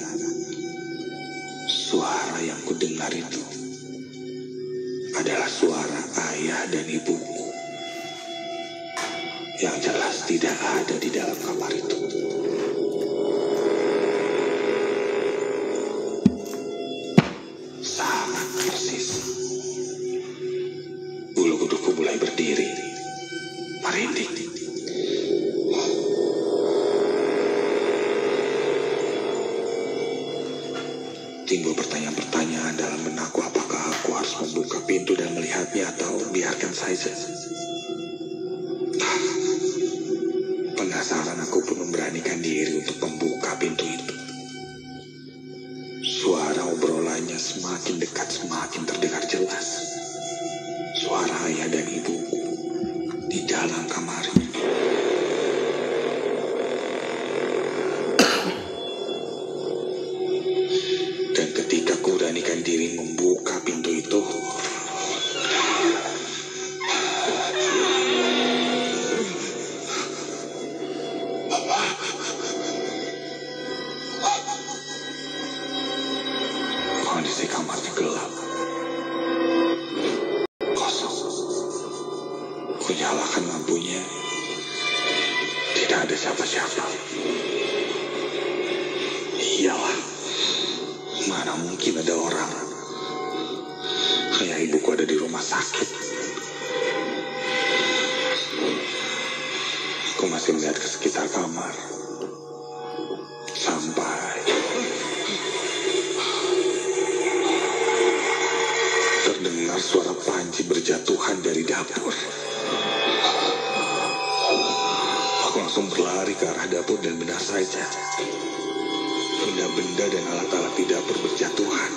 suara yang kudengar itu adalah suara ayah dan ibuku yang jelas tidak ada di dalam kamar itu. Sangat persis. Bulu kuduku mulai berdiri, merinding. Timbul pertanyaan-pertanyaan dalam benakku, apakah aku harus membuka pintu dan melihatnya atau biarkan saja. Penasaran, aku pun memberanikan diri untuk membuka pintu itu. Suara obrolannya semakin dekat, semakin terdengar jelas. Suara ayah dan ibuku di dalam kamar ini. Dan ketika ku beranikan diri membuka pintu itu, kondisi kamarnya gelap, kosong. Ku nyalakan lampunya, tidak ada siapa-siapa. Iyalah, mana mungkin ada orang. Ayah ibuku ada di rumah sakit. Aku masih melihat ke sekitar kamar sampai terdengar suara panci berjatuhan dari dapur. Aku langsung berlari ke arah dapur dan benar saja, benda-benda dan alat-alat di dapur berjatuhan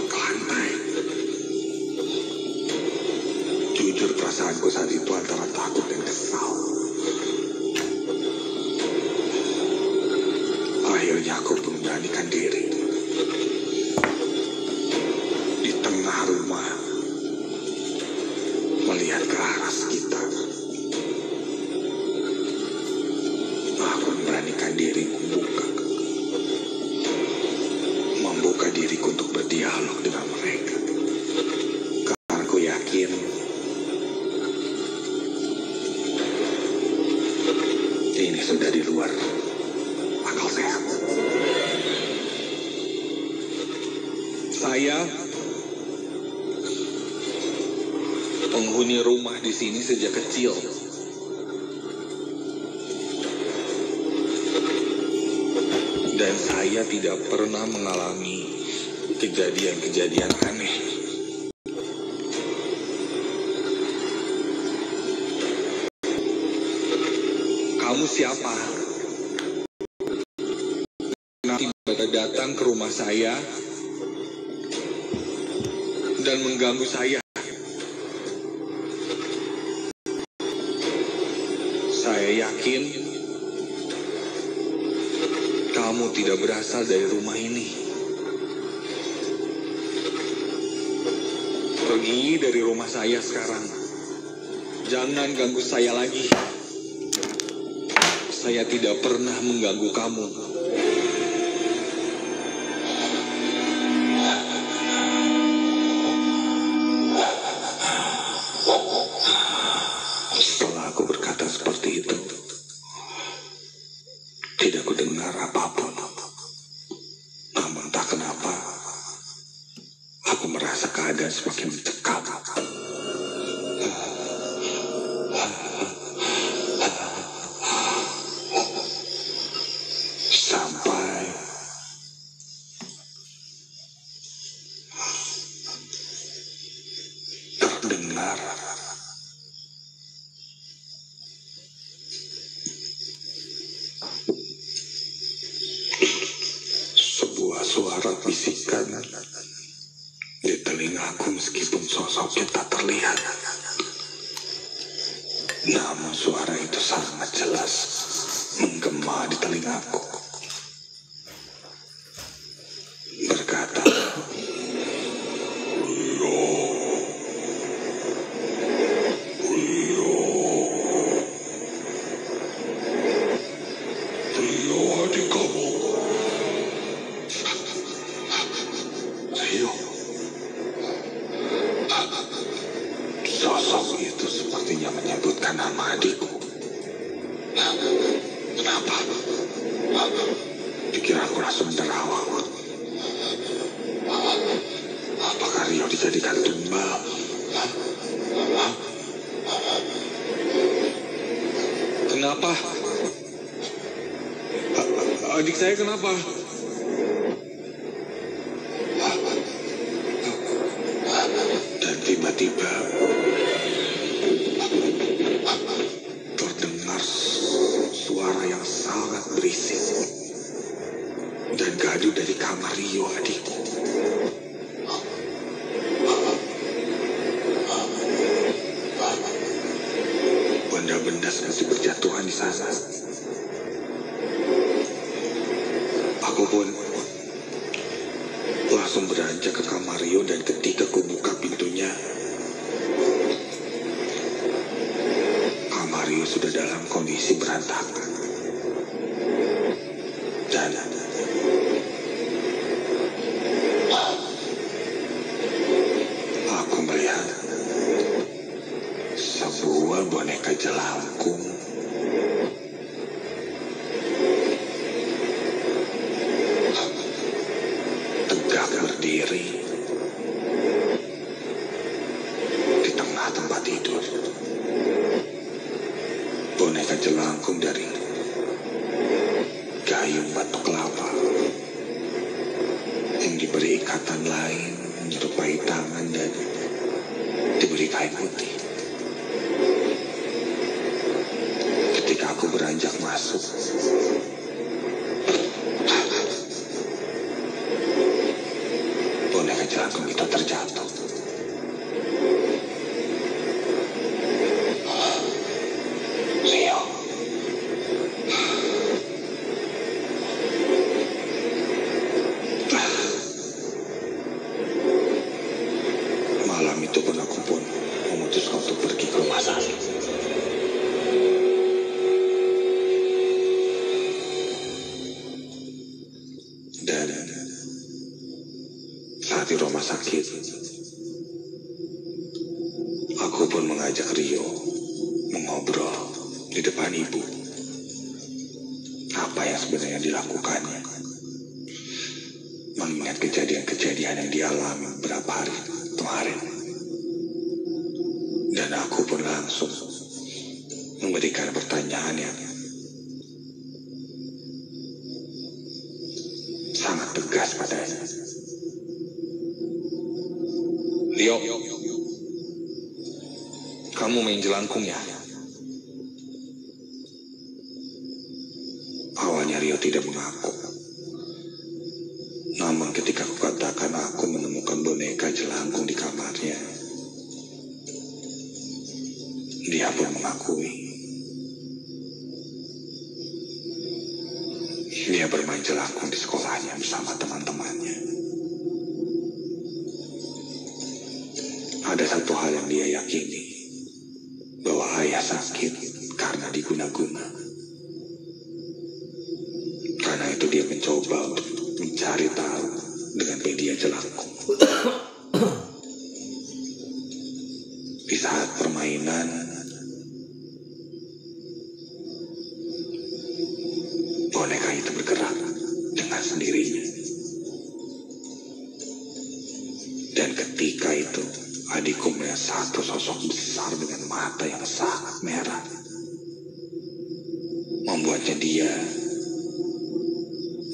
ke lantai. Jujur perasaanku saat itu antara takut dan kesal. Akhirnya aku pun memberanikan diri. Di tengah rumah, melihat ke arah sekitar, aku memberanikan diri membuka diriku untuk berdialog dengan mereka. Karena aku yakin ini sudah di luar akal sehat. Saya penghuni rumah di sini sejak kecil. Dan saya tidak pernah mengalami kejadian-kejadian aneh. Kamu siapa? Kenapa datang ke rumah saya dan mengganggu saya? Saya yakin kamu tidak berasal dari rumah ini. Pergi dari rumah saya sekarang. Jangan ganggu saya lagi. Saya tidak pernah mengganggu kamu. Setelah aku semakin mencekam. Sampai terdengar sebuah suara bisikan di telingaku, meskipun sosoknya tak terlihat. Namun suara itu sangat jelas menggema di telingaku. Berkata, Rio, adik kamu. Rio. Sosok itu sepertinya menyebutkan nama adikku. Kenapa? Pikiranku langsung terawang. Apakah Rio dijadikan tumbal? Kenapa? Adik saya kenapa? Dan tiba-tiba terdengar suara yang sangat berisik dan gaduh dari kamar Rio, adikku. Benda-benda seperti berjatuhan di sana. Aku pun langsung beranjak ke kamar Rio, dan ketika ku buka pintunya, kamar Rio sudah dalam kondisi berantakan. Dan aku melihat sebuah boneka jelangkung tegak berdiri di tengah tempat tidur. Boneka jelangkung dari gayung batu kelapa yang diberi ikatan lain menyerupai tangan dan diberi kain putih. Ketika aku beranjak masuk, boneka jelangkung itu terjatuh. Rio. Malam itu pun aku pun memutuskan untuk pergi ke rumah sakit. Dan saat di rumah sakit, aku pun mengajak Rio mengobrol di depan ibu apa yang sebenarnya dilakukannya, mengingat kejadian-kejadian yang dialami beberapa hari kemarin. Dan aku pun langsung memberikan pertanyaan yang sangat tegas padanya. Rio, kamu main jelangkung ya? Awalnya Rio tidak mengaku. Namun ketika aku katakan aku menemukan boneka jelangkung di kamarnya, dia pun mengakui. Dia bermain jelangkung di sekolahnya bersama teman-temannya. Ada satu hal yang dia yakini, bahwa ayah sakit karena diguna-guna. Karena itu dia mencoba untuk mencari tahu dengan media jelangkung. Di saat permainan, boneka itu bergerak dengan sendirinya. Dan ketika Seketika itu, adikku melihat satu sosok besar dengan mata yang sangat merah. Membuatnya dia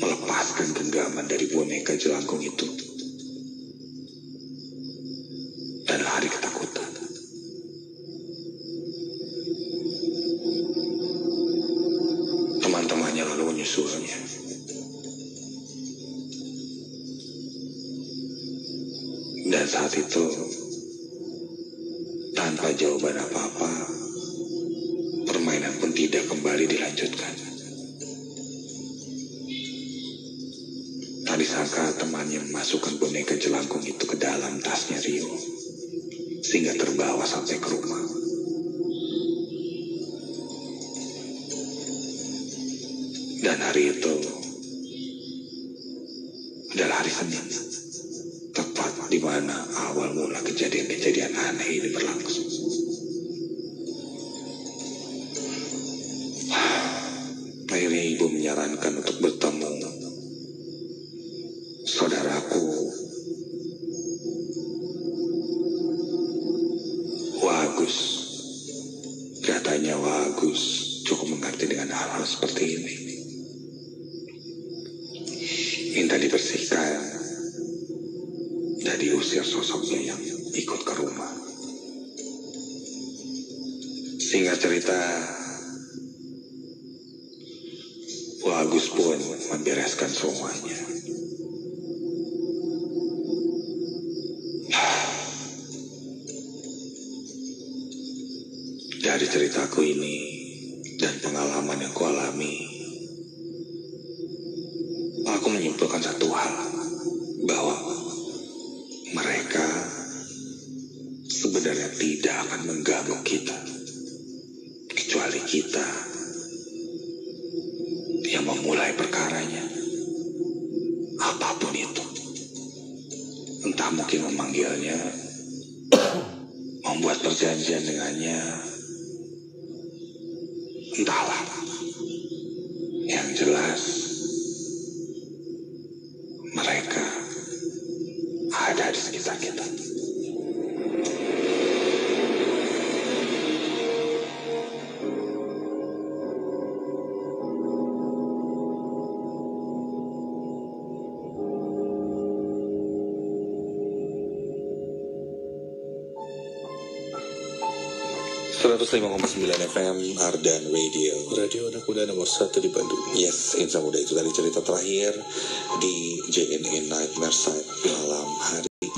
melepaskan genggaman dari boneka jelangkung itu dan lari ketakutan. Teman-temannya lalu menyusulnya. Dan saat itu, tanpa jawaban apa-apa, permainan pun tidak kembali dilanjutkan. Tak disangka temannya memasukkan boneka jelangkung itu ke dalam tasnya Rio, sehingga terbawa sampai ke rumah. Dan hari itu adalah hari Senin, tepat di mana awal mula kejadian-kejadian aneh ini berlangsung. Akhirnya ibu menyarankan untuk bertemu saudaraku Wagus. Katanya Wagus cukup mengerti dengan hal-hal seperti ini. Minta dibersihkan dan diusir sosoknya yang ikut ke rumah. Singkat cerita, Wagus pun membereskan semuanya. Dari ceritaku ini dan pengalaman yang kualami, aku menyimpulkan satu hal, bahwa mereka sebenarnya tidak akan mengganggu kita, kecuali kita yang memulai perkaranya. Apapun itu, entah mungkin memanggilnya, membuat perjanjian dengannya, entahlah. Yang jelas, mereka ada di sekitar kita. FM Ardan Radio, Radio anak muda nomor 1 di Bandung. Yes, Insan Muda itu tadi cerita terakhir di JNE Nightmare Side malam hari